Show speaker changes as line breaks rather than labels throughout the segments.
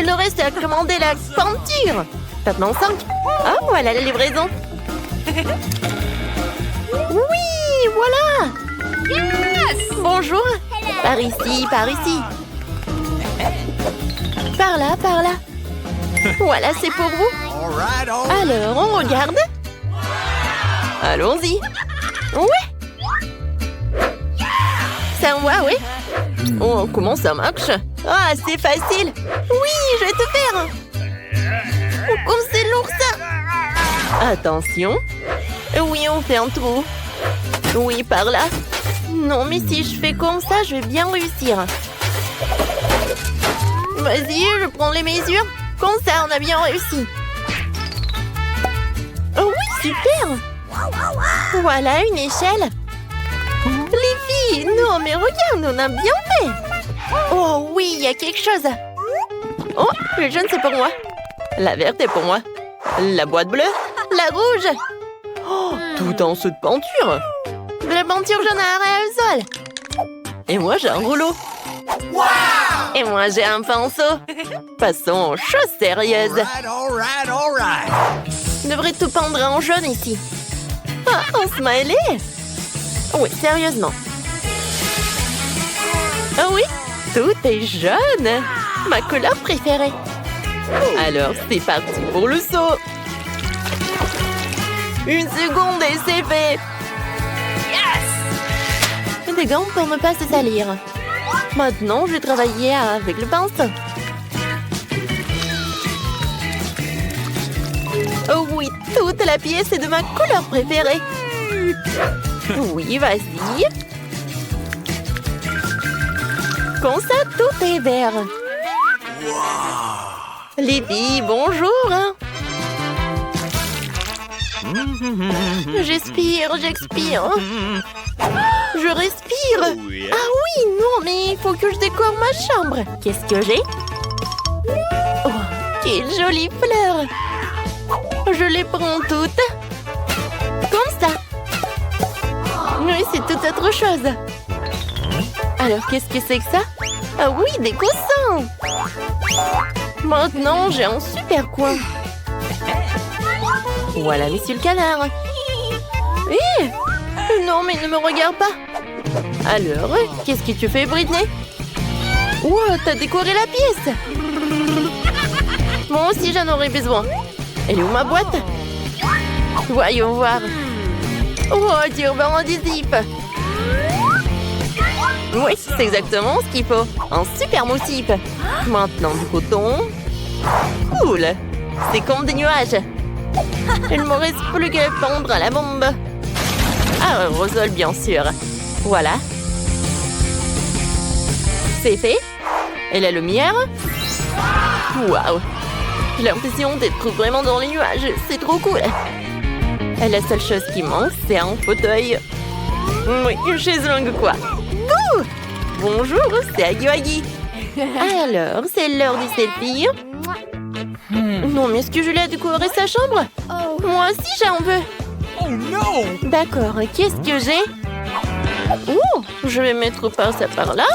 Il nous reste à commander la peinture. Maintenant 5. Ah, voilà la livraison. Oui, voilà.
Yes!
Bonjour. Par ici, par ici. Par là, par là. Voilà, c'est pour vous. Alors, on regarde. Allons-y. Ouais. Ça va, oui. Oh, comment ça marche? Ah, c'est facile. Oui, je vais te faire. Oh, comme c'est lourd, ça. Attention. Oui, on fait un trou. Oui, par là. Non, mais si je fais comme ça, je vais bien réussir. Vas-y, je prends les mesures. Comme ça, on a bien réussi. Oh oui, super. Voilà une échelle. Les filles, non, mais regarde, on a bien fait. Oh oui, il y a quelque chose. Oh, le jaune, c'est pour moi. La verte est pour moi. La boîte bleue. La rouge. Oh, tout en saut de peinture. De la peinture jaune à aérosol. Et moi, j'ai un rouleau.
Wow!
Et moi, j'ai un pinceau. Passons aux choses sérieuses.
All right.
Je devrais tout peindre en jaune ici. Ah, un smiley. Oui, sérieusement. Ah oui, tout est jaune. Ma couleur préférée. Alors, c'est parti pour le saut. Une seconde et c'est fait. Yes! Des gants pour ne pas se salir. Maintenant, je vais travailler avec le pinceau. Oh oui, toute la pièce est de ma couleur préférée. Oui, vas-y. Comme ça, tout est vert. Les filles, bonjour. J'expire. Je respire. Ah oui, non, mais il faut que je décore ma chambre. Qu'est-ce que j'ai? Oh, quelle jolie fleur. Je les prends toutes. Comme ça. Oui, c'est tout autre chose. Alors, qu'est-ce que c'est que ça? Ah oui, des coussins. Maintenant, j'ai un super coin. Voilà, monsieur le canard. Hé! Non, mais ne me regarde pas. Alors, qu'est-ce que tu fais, Britney? Wow, t'as décoré la pièce. Moi aussi, j'en aurais besoin. Elle est où ma boîte? Voyons voir. Oh, tu revends un adhésif. Oui, c'est exactement ce qu'il faut. Un super motif. Maintenant, du coton. Cool. C'est comme des nuages. Il ne me reste plus qu'à pendre à la bombe. Ah, aérosol, bien sûr. Voilà. C'est fait. Et la lumière? Waouh! J'ai l'impression d'être vraiment dans les nuages. C'est trop cool. Et la seule chose qui manque, c'est un fauteuil. Oui, une chaise longue quoi. Go! Bonjour, c'est Agui. Alors, c'est l'heure du selfie. Non, mais est-ce que je l'ai décoré sa chambre? Moi aussi, j'en veux.
Oh non!
D'accord, qu'est-ce que j'ai? Oh, je vais mettre par ça par là.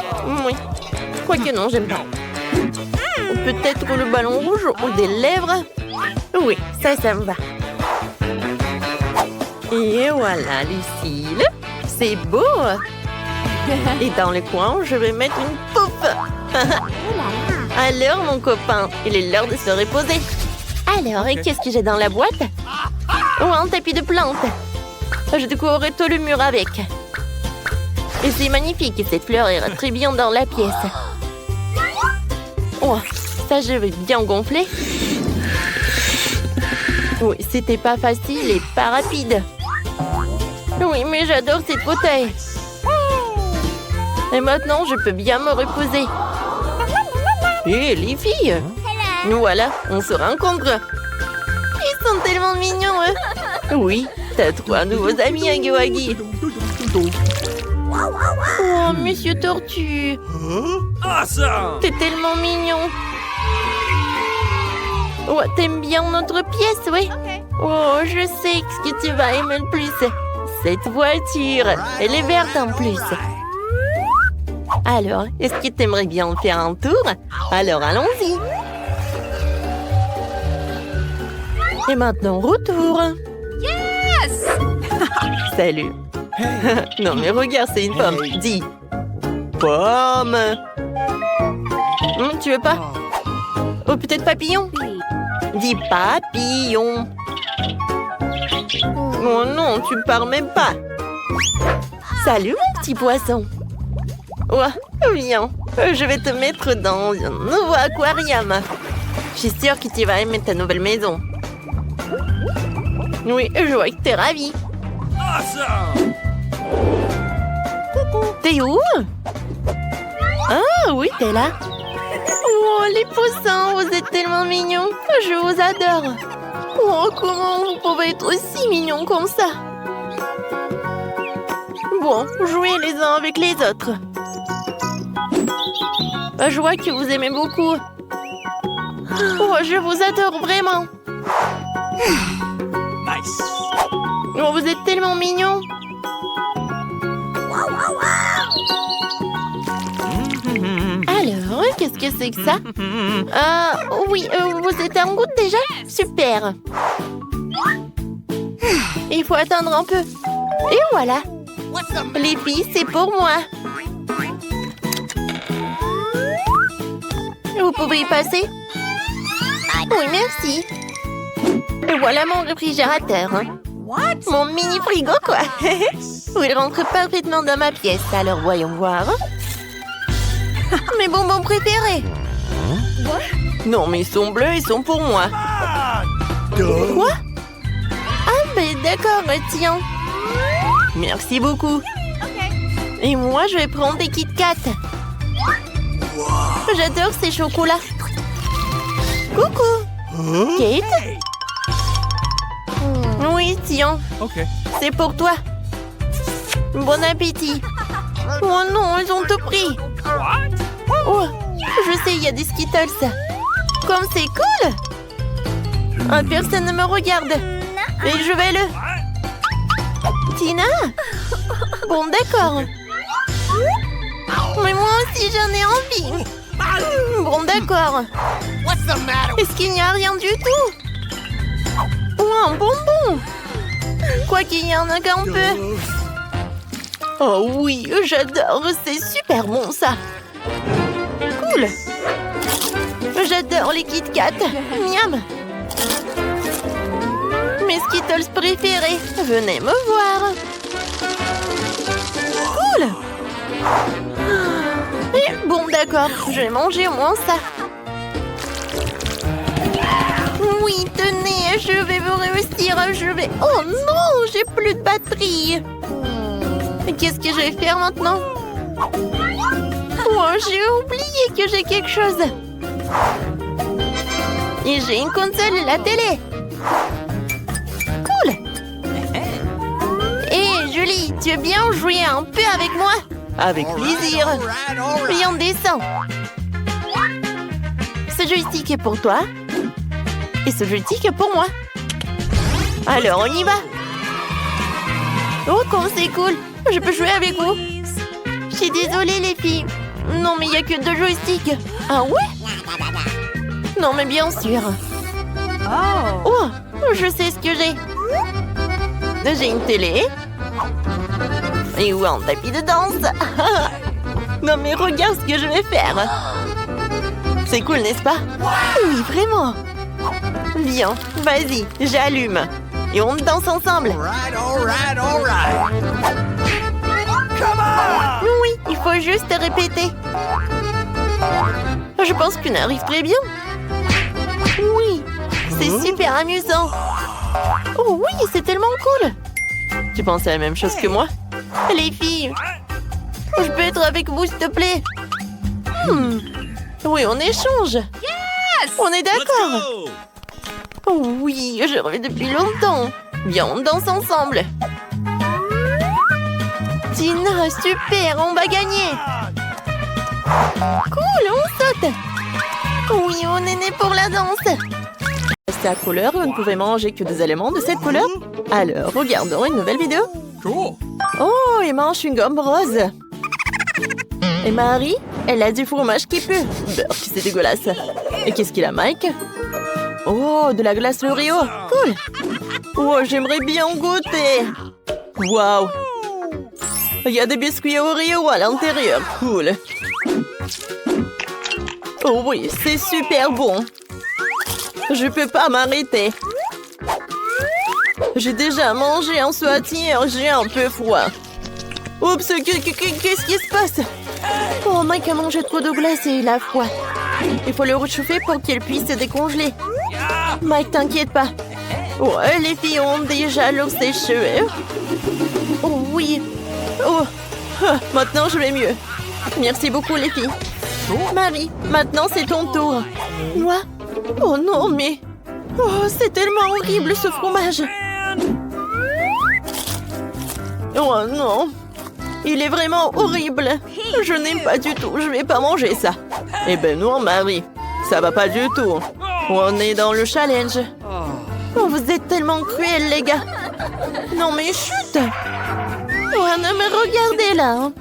Oui. Quoique non, j'aime pas. Peut-être le ballon rouge ou des lèvres. Oui, ça me va. Et voilà, Lucille. C'est beau. Et dans le coin, je vais mettre une poupe. Alors, mon copain, il est l'heure de se reposer. Alors, qu'est-ce que j'ai dans la boîte? Oh, un tapis de plantes. Je décorerai tout le mur avec. Et c'est magnifique, cette fleur ira très bien dans la pièce. Oh, ça, je vais bien gonfler. Oui, c'était pas facile et pas rapide. Oui, mais j'adore cette fauteuil. Et maintenant, je peux bien me reposer. Hé, les filles! Nous voilà, on se rencontre. Ils sont tellement mignons, eux. Oui, t'as 3 nouveaux amis, Agui. Oh, Monsieur Tortue.
Awesome!
T'es tellement mignon. Oh, t'aimes bien notre pièce, oui? Oh, je sais ce que tu vas aimer le plus. Cette voiture, elle est verte en plus. Alors, est-ce que t'aimerais bien faire un tour? Alors, allons-y. Et maintenant, retour.
Yes!
Salut. Non, mais regarde, c'est une pomme. Dis. Pomme. Tu veux pas? Oh, peut-être papillon? Dis papillon. Oh non, tu pars même pas. Salut, mon petit poisson. Ouais, viens. Je vais te mettre dans un nouveau aquarium. Je suis sûre que tu vas aimer ta nouvelle maison. Oui, je vois que t'es ravie.
Awesome!
T'es où? Ah oui, t'es là. Oh, les poussins, vous êtes tellement mignons. Je vous adore. Oh, comment vous pouvez être aussi mignons comme ça? Bon, jouez les uns avec les autres. Je vois que vous aimez beaucoup. Oh, je vous adore vraiment.
Nice!
Oh, vous êtes tellement mignons. Alors, qu'est-ce que c'est que ça? Oui, vous êtes en route déjà? Super. Il faut attendre un peu. Et voilà. Les filles, c'est pour moi. Vous pouvez y passer? Oui, merci. Et voilà mon réfrigérateur. Mon mini frigo, quoi. Il rentre parfaitement dans ma pièce. Alors, voyons voir. Mes bonbons préférés. Non, mais ils sont bleus, ils sont pour moi. Quoi? Ah, ben d'accord, tiens. Merci beaucoup. Et moi, je vais prendre des Kit Kat. J'adore ces chocolats. Coucou. Kate? Oui, tiens.
Okay.
C'est pour toi. Bon appétit. Oh non, ils ont tout pris. Oh, je sais, il y a des Skittles. Comme c'est cool. Personne ne me regarde. Et je vais le... Tina? Bon, d'accord. Mais moi aussi, j'en ai envie. Bon, d'accord. Est-ce qu'il n'y a rien du tout? Oh, un bonbon. Quoi qu'il y en a qu'un peu. Oh oui, j'adore. C'est super bon, ça. Cool. J'adore les Kit Kat. Miam. Mes Skittles préférés. Venez me voir. Cool. Et bon, d'accord. Je vais manger au moins ça. Oui, tenez, je vais vous réussir. Oh non, j'ai plus de batterie. Qu'est-ce que je vais faire maintenant? Oh, j'ai oublié que j'ai quelque chose. Et j'ai une console et la télé. Cool. Hé, Julie, tu veux bien jouer un peu avec moi? Avec plaisir. Viens, descends. Ce joystick est pour toi. Et ce joystick est pour moi. Alors, on y va. Oh, comme c'est cool. Je peux jouer avec vous. Je suis désolée, les filles. Non, mais il n'y a que 2 joysticks. Ah ouais? Non, mais bien sûr. Oh, je sais ce que j'ai. J'ai une télé. Et ouais, un tapis de danse. Non, mais regarde ce que je vais faire. C'est cool, n'est-ce pas? Oui, vraiment. Viens, vas-y, j'allume. Et on danse ensemble. Oui, il faut juste répéter. Je pense qu'on arrive très bien. Oui, c'est super amusant. Oh oui, c'est tellement cool. Tu penses à la même chose que moi? Les filles, je peux être avec vous, s'il te plaît? Oui, on échange. On est d'accord. Oh oui, je rêve depuis longtemps. Viens, on danse ensemble. Tina, super, on va gagner. Cool, on saute. Oui, on est né pour la danse. C'est à couleur, vous ne pouvez manger que des éléments de cette couleur. Alors, regardons une nouvelle vidéo.
Cool.
Oh, elle mange une gomme rose. Et Marie, elle a du fromage qui pue. Burk, c'est dégueulasse. Et qu'est-ce qu'il a, Mike? Oh, de la glace Oreo. Cool. Oh, j'aimerais bien goûter. Waouh. Il y a des biscuits Oreo à l'intérieur. Cool. Oh oui, c'est super bon. Je peux pas m'arrêter. J'ai déjà mangé un sautier, j'ai un peu froid. Oups, qu'est-ce qui se passe? Oh, Mike a mangé trop de glace et il a froid. Il faut le réchauffer pour qu'il puisse se décongeler. Mike, t'inquiète pas. Oh, les filles ont déjà l'eau séchée. Oh oui. Oh, maintenant je vais mieux. Merci beaucoup les filles. Marie, maintenant c'est ton tour. Moi? Oh non, mais... Oh, c'est tellement horrible ce fromage. Oh non. Il est vraiment horrible. Je n'aime pas du tout. Je vais pas manger ça. Eh ben non, Marie. Ça va pas du tout. On est dans le challenge. Oh, vous êtes tellement cruels, les gars. Non, mais chut. Oh, non, mais regardez là.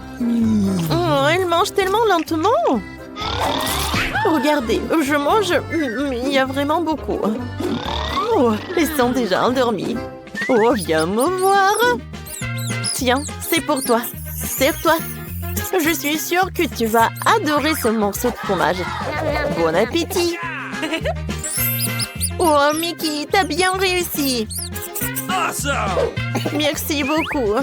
Oh, elle mange tellement lentement. Regardez, je mange. Il y a vraiment beaucoup. Oh, ils sont déjà endormis. Oh, viens me voir. Tiens, c'est pour toi. Serre-toi. Je suis sûre que tu vas adorer ce morceau de fromage. Bon appétit. Oh, Mickey, t'as bien réussi. Merci beaucoup.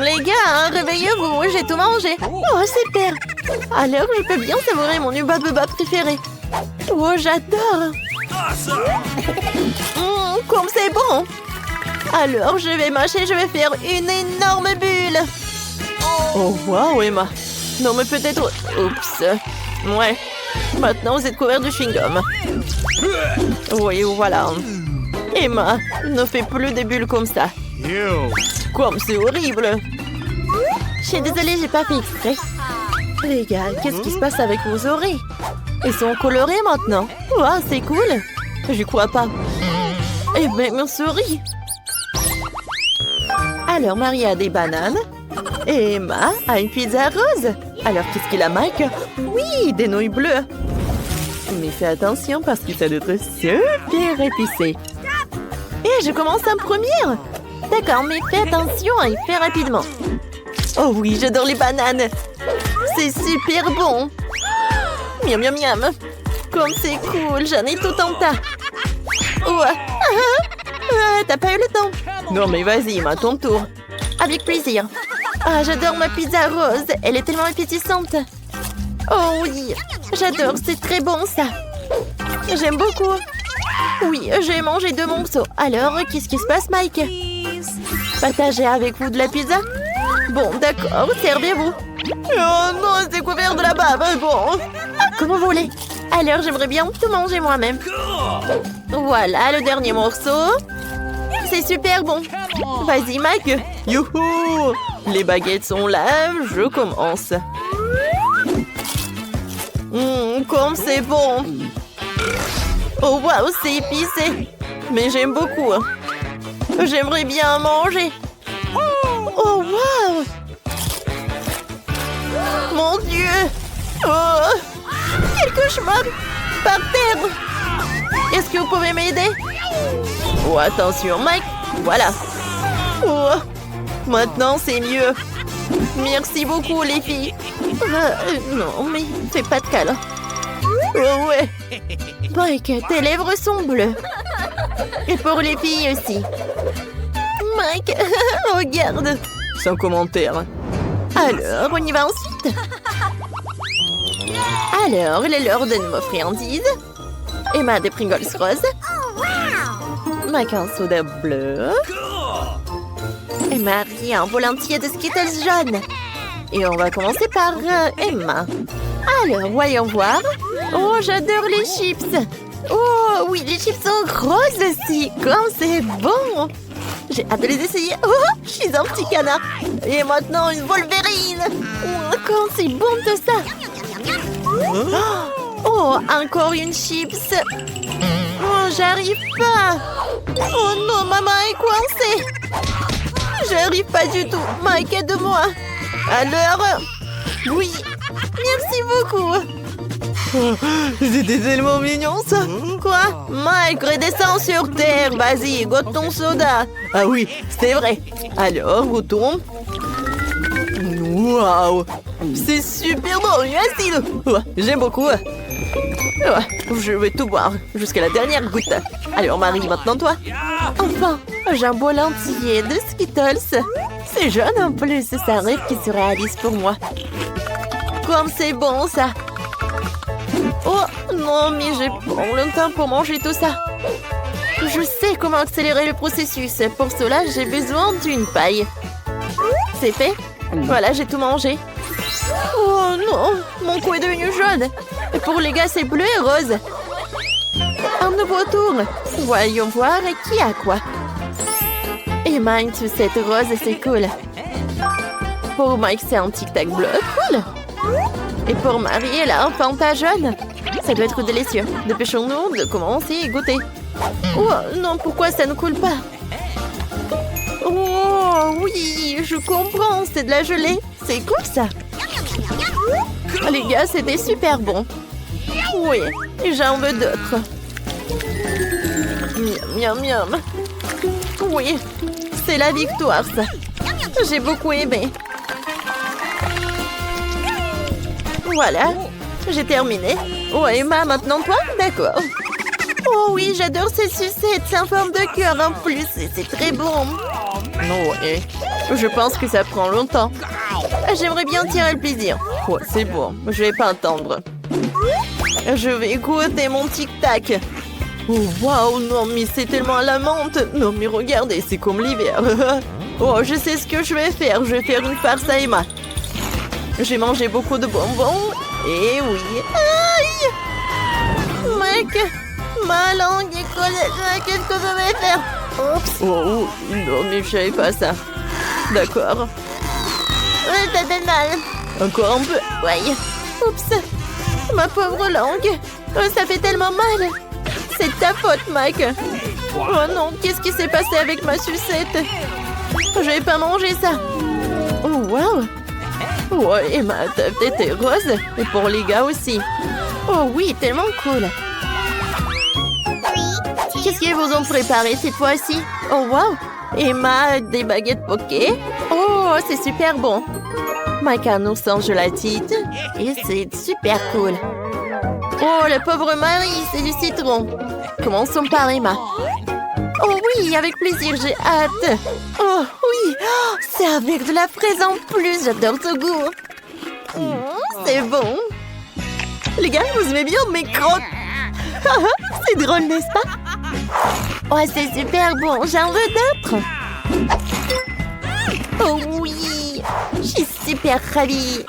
Les gars, réveillez-vous, j'ai tout mangé. Oh, super. Alors, je peux bien savourer mon Hubba Bubba préféré. Oh, j'adore. Comme c'est bon. Alors, je vais mâcher, je vais faire une énorme bulle. Oh, wow, Emma. Non, mais peut-être... Oups. Ouais. Maintenant, vous êtes couvert de chewing-gum. Oui, voilà. Emma, ne fais plus des bulles comme ça. Comme c'est horrible. Je suis désolée, j'ai pas fait exprès. Les gars, qu'est-ce qui se passe avec vos oreilles? Elles sont colorées maintenant. Wow, c'est cool. J'y crois pas. Eh ben, mon souris. Alors, Marie a des bananes. Et Emma a une pizza rose. Alors, qu'est-ce qu'il a, Mike? Oui, des nouilles bleues. Mais fais attention parce que ça doit être super épicé. Et je commence en première. D'accord, mais fais attention et fais rapidement. Oh oui, j'adore les bananes. C'est super bon. Miam, miam, miam. Comme c'est cool, j'en ai tout en tas. Oh, t'as pas eu le temps? Non, mais vas-y, à ton tour. Avec plaisir. Ah, j'adore ma pizza rose. Elle est tellement appétissante. Oh oui, j'adore. C'est très bon, ça. J'aime beaucoup. Oui, j'ai mangé 2 morceaux. Alors, qu'est-ce qui se passe, Mike? Partager avec vous de la pizza? Bon, d'accord, servez-vous. Oh non, c'est couvert de la bave. Bon. Comme vous voulez. Alors, j'aimerais bien tout manger moi-même. Voilà, le dernier morceau. C'est super bon. Vas-y, Mike. Youhou! Les baguettes sont là, je commence. Comme c'est bon. Oh, waouh, c'est épicé. Mais j'aime beaucoup. J'aimerais bien manger. Oh, waouh! Mon Dieu! Oh! Quel cauchemar! Par terre! Est-ce que vous pouvez m'aider? Oh, attention, Mike! Voilà! Oh! Maintenant, c'est mieux! Merci beaucoup, les filles! Non, mais fais pas de câlin! Oh, ouais! Mike, tes lèvres sont bleues! Et pour les filles aussi! Mike, regarde! Sans commentaire! Alors, on y va ensuite. Alors, il est l'heure de nos friandises. Emma des Pringles roses. Mike un soda bleu. Et Marie un vol entier de Skittles jaune. Et on va commencer par Emma. Alors, voyons voir. Oh, j'adore les chips. Oh, oui, les chips sont roses aussi. Comme c'est bon. J'ai hâte de les essayer. Oh, je suis un petit canard. Et maintenant, une Wolverine. Oh, comme c'est bon tout ça. Oh, encore une chips. Oh, j'arrive pas. Oh non, maman est coincée. J'arrive pas du tout. Mike, aide-moi. Alors, oui. Merci beaucoup. Oh, c'était tellement mignon, ça. Quoi? Mike, redescends sur terre. Vas-y, goûte ton soda. Ah oui, c'est vrai. Alors, retourne. Waouh! C'est super bon, acide. J'aime beaucoup. Je vais tout boire, jusqu'à la dernière goutte. Alors, Marie, maintenant toi. Enfin, j'ai un bol entier de Skittles. C'est jaune en plus, c'est un rêve qui serait Alice pour moi. Comme c'est bon, ça. Oh, non, mais j'ai pas longtemps pour manger tout ça. Je sais comment accélérer le processus. Pour cela, j'ai besoin d'une paille. C'est fait. Voilà, j'ai tout mangé. Oh non, mon cou est devenu jaune. Et pour les gars, c'est bleu et rose. Un nouveau tour. Voyons voir qui a quoi. Et Mike, cette rose, c'est cool. Pour Mike, c'est un tic-tac bleu. Cool. Et pour Marie, elle a un Fanta jaune. Ça doit être délicieux. Dépêchons-nous de commencer et goûter. Oh non, pourquoi ça ne coule pas? Oh oui, je comprends, c'est de la gelée. C'est cool ça. Les gars, c'était super bon. Oui, j'en veux d'autres. Miam, miam, miam. Oui, c'est la victoire ça. J'ai beaucoup aimé. Voilà, j'ai terminé. Oh, Emma, maintenant toi? D'accord. Oh oui, j'adore ces sucettes. C'est en forme de cœur en plus. C'est très bon. Ouais, je pense que ça prend longtemps. J'aimerais bien tirer le plaisir. Oh, c'est bon, je vais pas attendre. Je vais goûter mon tic-tac. Oh, waouh, non, mais c'est tellement à la menthe. Non, mais regardez, c'est comme l'hiver. Oh, je sais ce que je vais faire. Je vais faire une farce à Emma. J'ai mangé beaucoup de bonbons. Et oui. Aïe! Mec, ma langue est collée. Qu'est-ce que je vais faire? Oups. Oh, non, mais je savais pas ça. D'accord. Ça fait mal. Encore un peu. Ouais. Oups. Ma pauvre langue. Ça fait tellement mal. C'est ta faute, Mike. Oh non, qu'est-ce qui s'est passé avec ma sucette? Je vais pas manger ça. Oh, wow. Ouais, ma tête était rose. Et pour les gars aussi. Oh oui, tellement cool. Qu'est-ce qu'ils vous ont préparé cette fois-ci? Oh, wow. Emma, des baguettes poké. Oh, c'est super bon. Mike a un ours en gélatine. Et c'est super cool. Oh, la pauvre Marie, c'est du citron. Commençons par Emma. Oh oui, avec plaisir, j'ai hâte. Oh oui, c'est avec de la fraise en plus, j'adore ce goût. C'est bon. Les gars, vous aimez bien mes crottes? C'est drôle, n'est-ce pas? Oh, c'est super bon, j'en veux d'autres. Oh oui, je suis super ravie.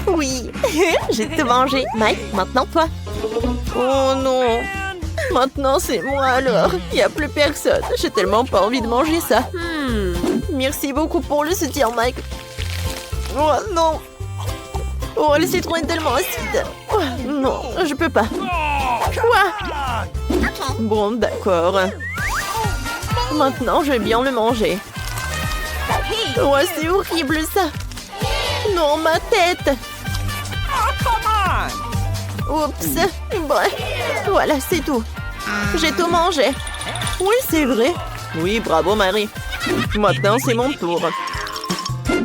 Oui, j'ai tout mangé. Mike, maintenant toi. Oh non. Maintenant, c'est moi alors. Il n'y a plus personne. J'ai tellement pas envie de manger ça. Merci beaucoup pour le soutien, Mike. Oh non. Oh, le citron est tellement acide. Oh, non, je peux pas. Quoi? Bon, d'accord. Maintenant, je vais bien le manger. Oh, c'est horrible ça. Non, ma tête. Oups. Bref. Voilà, c'est tout. J'ai tout mangé. Oui, c'est vrai. Oui, bravo, Marie. Maintenant, c'est mon tour.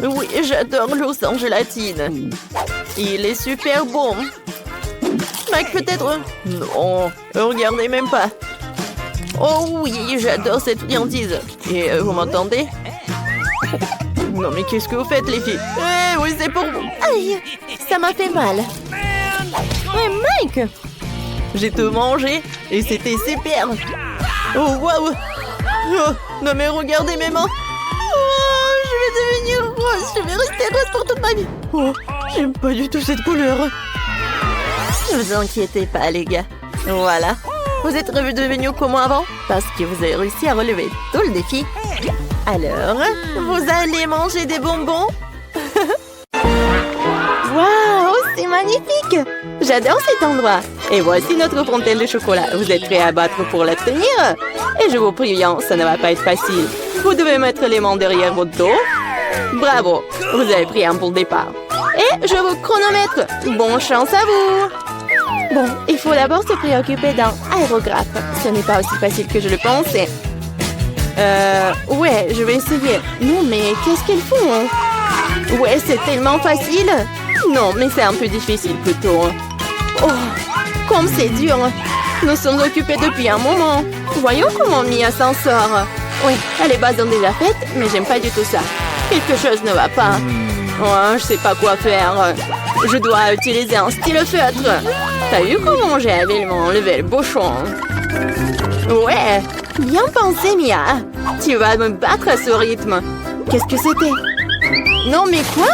Oui, j'adore l'ours en gélatine. Il est super bon. Mike, peut-être... Non, regardez même pas. Oh oui, j'adore cette friandise. Et vous m'entendez? Non, mais qu'est-ce que vous faites, les filles? Eh oui, c'est pour vous. Aïe, ça m'a fait mal. Ouais, Mike! J'ai tout mangé et c'était super. Oh, waouh! Oh, non, mais regardez mes mains. Oh, je vais devenir rose. Je vais rester rose pour toute ma vie. Oh, j'aime pas du tout cette couleur. Ne vous inquiétez pas, les gars. Voilà. Vous êtes redevenus comme moi avant parce que vous avez réussi à relever tout le défi. Alors, vous allez manger des bonbons? Waouh, c'est magnifique! J'adore cet endroit. Et voici notre fontaine de chocolat. Vous êtes prêts à battre pour la tenir? Et je vous préviens, ça ne va pas être facile. Vous devez mettre les mains derrière votre dos. Bravo, vous avez pris un bon départ. Et je vous chronomètre. Bonne chance à vous! Bon, il faut d'abord se préoccuper d'un aérographe. Ce n'est pas aussi facile que je le pensais. Ouais, je vais essayer. Non, mais qu'est-ce qu'ils font? Ouais, c'est tellement facile. Non, mais c'est un peu difficile plutôt. Oh, comme c'est dur. Nous sommes occupés depuis un moment. Voyons comment Mia s'en sort. Oui, les bases ont déjà faites, mais j'aime pas du tout ça. Quelque chose ne va pas. Oh, je sais pas quoi faire. Je dois utiliser un stylo-feutre. T'as vu comment j'ai habilement enlevé le bouchon? Ouais, bien pensé, Mia. Tu vas me battre à ce rythme. Qu'est-ce que c'était? Non, mais quoi?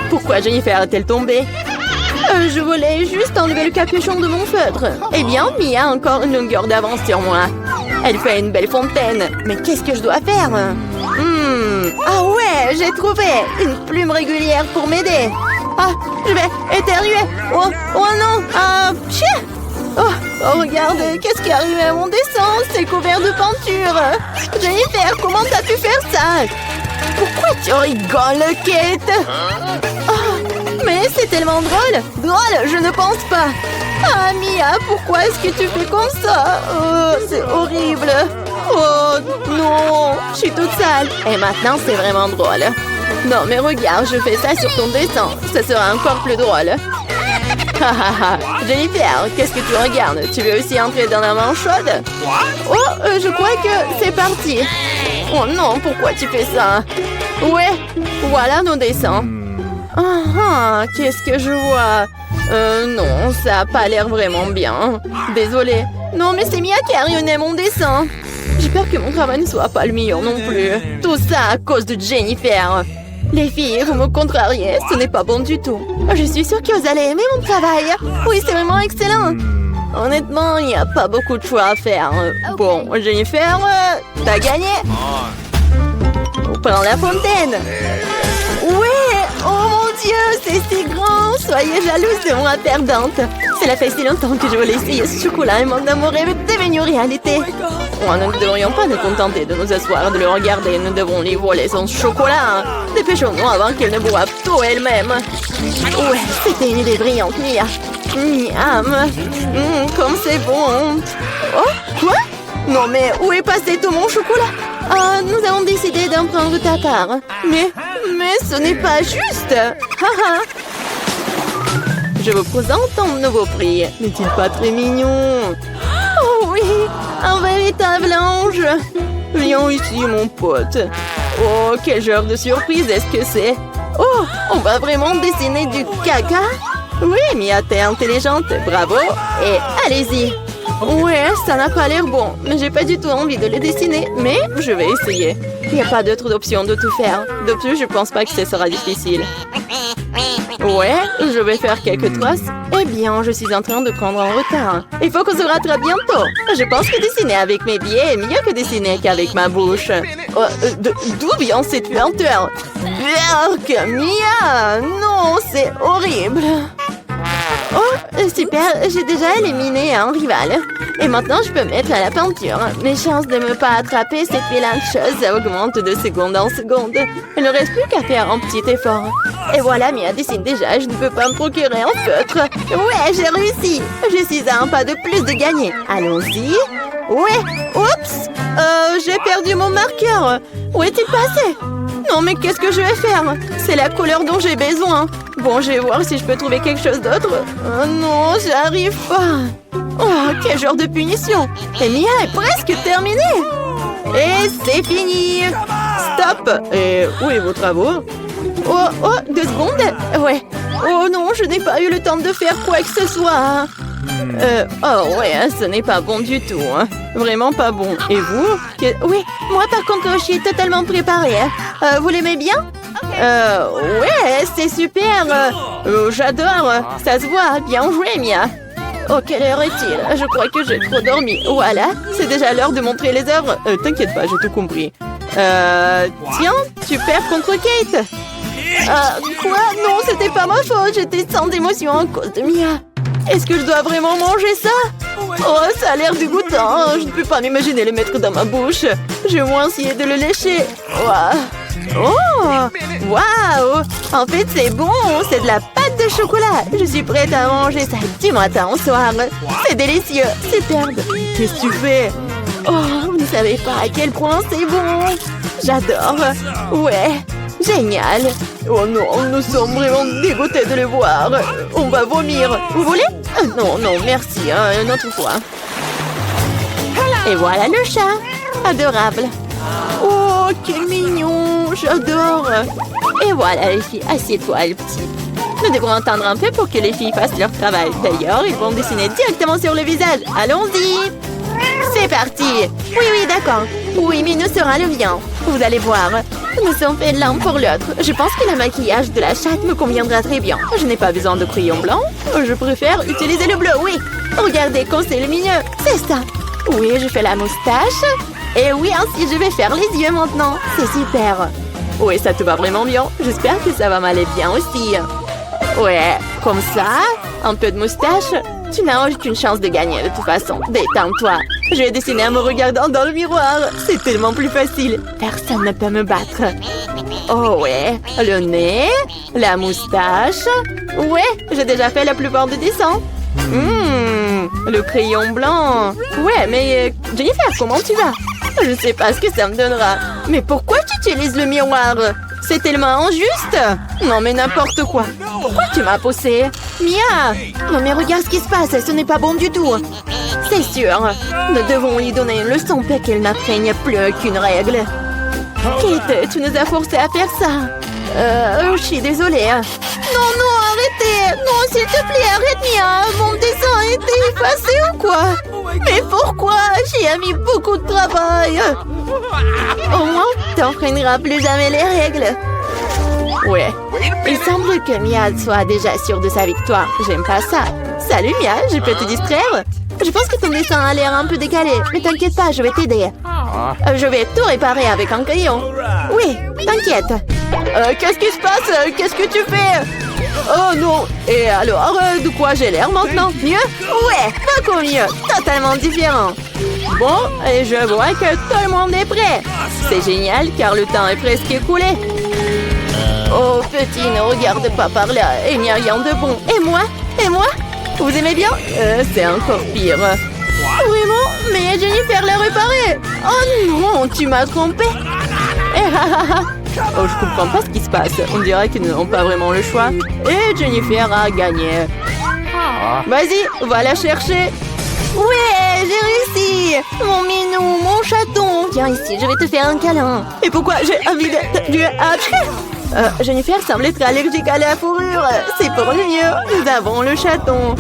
Pourquoi Jennifer est-elle tombée? Je voulais juste enlever le capuchon de mon feutre. Eh bien, Mia a encore une longueur d'avance sur moi. Elle fait une belle fontaine. Mais qu'est-ce que je dois faire? Ah ouais, j'ai trouvé une plume régulière pour m'aider. Ah, je vais éternuer. Oh non. Chien. Oh, regarde, qu'est-ce qui est arrivé à mon dessin? C'est couvert de peinture. Jennifer, comment t'as pu faire ça? Pourquoi tu rigoles, Kate? Oh, mais c'est tellement drôle. Drôle, je ne pense pas. Ah, Mia, pourquoi est-ce que tu fais comme ça? Oh, c'est horrible. Oh, non, je suis toute sale. Et maintenant, c'est vraiment drôle. Non, mais regarde, je fais ça sur ton dessin. Ça sera encore plus drôle. Jennifer, qu'est-ce que tu regardes? Tu veux aussi entrer dans la main chaude? Oh, je crois que c'est parti. Oh non, pourquoi tu fais ça? Ouais, voilà nos dessins. Qu'est-ce que je vois? Non, ça n'a pas l'air vraiment bien. Désolée. Non, mais c'est Mia qui a ruiné mon dessin. J'ai peur que mon travail ne soit pas le meilleur non plus. Tout ça à cause de Jennifer. Les filles, vous me contrariez, ce n'est pas bon du tout. Je suis sûre que vous allez aimer mon travail. Oui, c'est vraiment excellent. Honnêtement, il n'y a pas beaucoup de choix à faire. Bon, Jennifer, t'as gagné. Prends la fontaine. Ouais, oh mon Dieu, c'est si grand. Soyez jalouse de moi perdante. Cela fait si longtemps que je voulais essayer ce chocolat et mon amour est devenu réalité. Oh, nous ne devrions pas nous contenter de nous asseoir et de le regarder. Nous devons lui voler son chocolat. Dépêchons-nous avant qu'elle ne boive tout elle-même. Ouais, c'était une idée brillante, Mia. Miam. Comme c'est bon. Oh, quoi? Non, mais où est passé tout mon chocolat? Ah, nous avons décidé d'en prendre ta part. Mais ce n'est pas juste. Je vous présente un nouveau prix. N'est-il pas très mignon? Oh oui, un véritable ange. Viens ici, mon pote. Oh, quel genre de surprise est-ce que c'est? Oh, on va vraiment dessiner du caca? Oui, Mia, t'es intelligente. Bravo. Et allez-y. Ouais, ça n'a pas l'air bon, mais j'ai pas du tout envie de le dessiner, mais je vais essayer. Il n'y a pas d'autre option de tout faire. De plus, je pense pas que ce sera difficile. Ouais, je vais faire quelques traces. Eh bien, je suis en train de prendre un retard. Il faut qu'on se rattrape bientôt. Je pense que dessiner avec mes pieds est mieux que dessiner qu'avec ma bouche. Oh, d'où vient cette lenteur? Berk, Mia! Non, c'est horrible. Oh, super, j'ai déjà éliminé un rival. Et maintenant, je peux me mettre à la peinture. Mes chances de ne pas attraper cette vilaine chose augmentent de seconde en seconde. Il ne reste plus qu'à faire un petit effort. Et voilà, Mia dessine déjà, je ne peux pas me procurer un feutre. Ouais, j'ai réussi. Je suis à un pas de plus de gagner. Allons-y. Ouais, oups. J'ai perdu mon marqueur. Où est-il passé? Non, mais qu'est-ce que je vais faire? C'est la couleur dont j'ai besoin. Bon, je vais voir si je peux trouver quelque chose d'autre. Oh non, j'arrive pas. Oh, quel genre de punition. Et Mia est presque terminée. Et c'est fini. Stop. Et où est vos travaux? Oh, 2 secondes. Ouais. Oh non, je n'ai pas eu le temps de faire quoi que ce soit. Oh ouais, ce n'est pas bon du tout. Vraiment pas bon. Et vous? Oui, moi par contre, je suis totalement préparée. Vous l'aimez bien? Ouais, c'est super. J'adore. Ça se voit. Bien joué, Mia. Oh, quelle heure est-il? Je crois que j'ai trop dormi. Voilà, c'est déjà l'heure de montrer les œuvres. T'inquiète pas, j'ai tout compris. Tiens, tu perds contre Kate. Quoi? Non, c'était pas ma faute. J'étais sans émotion à cause de Mia. Est-ce que je dois vraiment manger ça? Oh, ça a l'air dégoûtant. Je ne peux pas m'imaginer le mettre dans ma bouche. Je vais au moins essayer de le lécher. Wow. Oh, waouh! En fait, c'est bon. C'est de la pâte de le chocolat. Je suis prête à manger ça du matin au soir. C'est délicieux. Superbe. Qu'est-ce que tu fais? Oh, vous ne savez pas à quel point c'est bon. J'adore. Ouais, génial. Oh non, nous sommes vraiment dégoûtés de le voir. On va vomir. Vous voulez? Non, non, merci. Une autre fois. Et voilà le chat. Adorable. Oh, quel mignon. J'adore. Et voilà les filles. Assieds-toi, le petit. Nous devrons attendre un peu pour que les filles fassent leur travail. D'ailleurs, ils vont dessiner directement sur le visage. Allons-y. C'est parti. Oui, oui, d'accord. Oui, mais nous sera le mien. Vous allez voir. Nous sommes faits l'un pour l'autre. Je pense que le maquillage de la chatte me conviendra très bien. Je n'ai pas besoin de crayon blanc. Je préfère utiliser le bleu, oui. Regardez comme c'est lumineux. C'est ça. Oui, je fais la moustache. Et oui, ainsi je vais faire les yeux maintenant. C'est super. Oui, ça te va vraiment bien. J'espère que ça va m'aller bien aussi. Ouais, comme ça, un peu de moustache. Tu n'as aucune chance de gagner de toute façon. Détends-toi. Je vais dessiner en me regardant dans le miroir. C'est tellement plus facile. Personne ne peut me battre. Oh ouais, le nez, la moustache. Ouais, j'ai déjà fait la plupart des dessins. Le crayon blanc. Ouais, mais Jennifer, comment tu vas? Je sais pas ce que ça me donnera. Mais pourquoi tu utilises le miroir? C'est tellement injuste. Non, mais n'importe quoi. Pourquoi tu m'as poussé? Mia! Non, mais regarde ce qui se passe. Ce n'est pas bon du tout. C'est sûr. Nous devons lui donner une leçon pour qu'elle n'atteigne plus aucune règle. Kate, tu nous as forcé à faire ça. Je suis désolée. Non, non, arrêtez. Non, s'il te plaît, arrête, Mia. Mon dessin a été effacé ou quoi? Mais pourquoi? J'y ai mis beaucoup de travail. Au moins, tu n'enfreineras plus jamais les règles. Ouais. Il semble que Mia soit déjà sûre de sa victoire. J'aime pas ça. Salut Mia, je peux te distraire? Je pense que ton dessin a l'air un peu décalé. Mais t'inquiète pas, je vais t'aider. Je vais tout réparer avec un crayon. Oui, t'inquiète. Qu'est-ce qui se passe? Qu'est-ce que tu fais? Oh non. Et alors, de quoi j'ai l'air maintenant? Mieux? Ouais, beaucoup mieux. Totalement différent. Bon, et je vois que tout le monde est prêt. C'est génial car le temps est presque écoulé. Oh petit, ne regarde pas par là. Il n'y a rien de bon. Et moi? Et moi? Vous aimez bien? C'est encore pire. Vraiment? Mais Jennifer l'a réparé. Oh non, tu m'as trompé. Oh, je comprends pas ce qui se passe. On dirait qu'ils n'ont pas vraiment le choix. Et Jennifer a gagné. Vas-y, va la chercher. Ouais, j'ai réussi. Mon minou, mon chaton. Viens ici, je vais te faire un câlin. Et pourquoi j'ai envie de... Jennifer semble être allergique à la fourrure. C'est pour le mieux. Nous avons le chaton.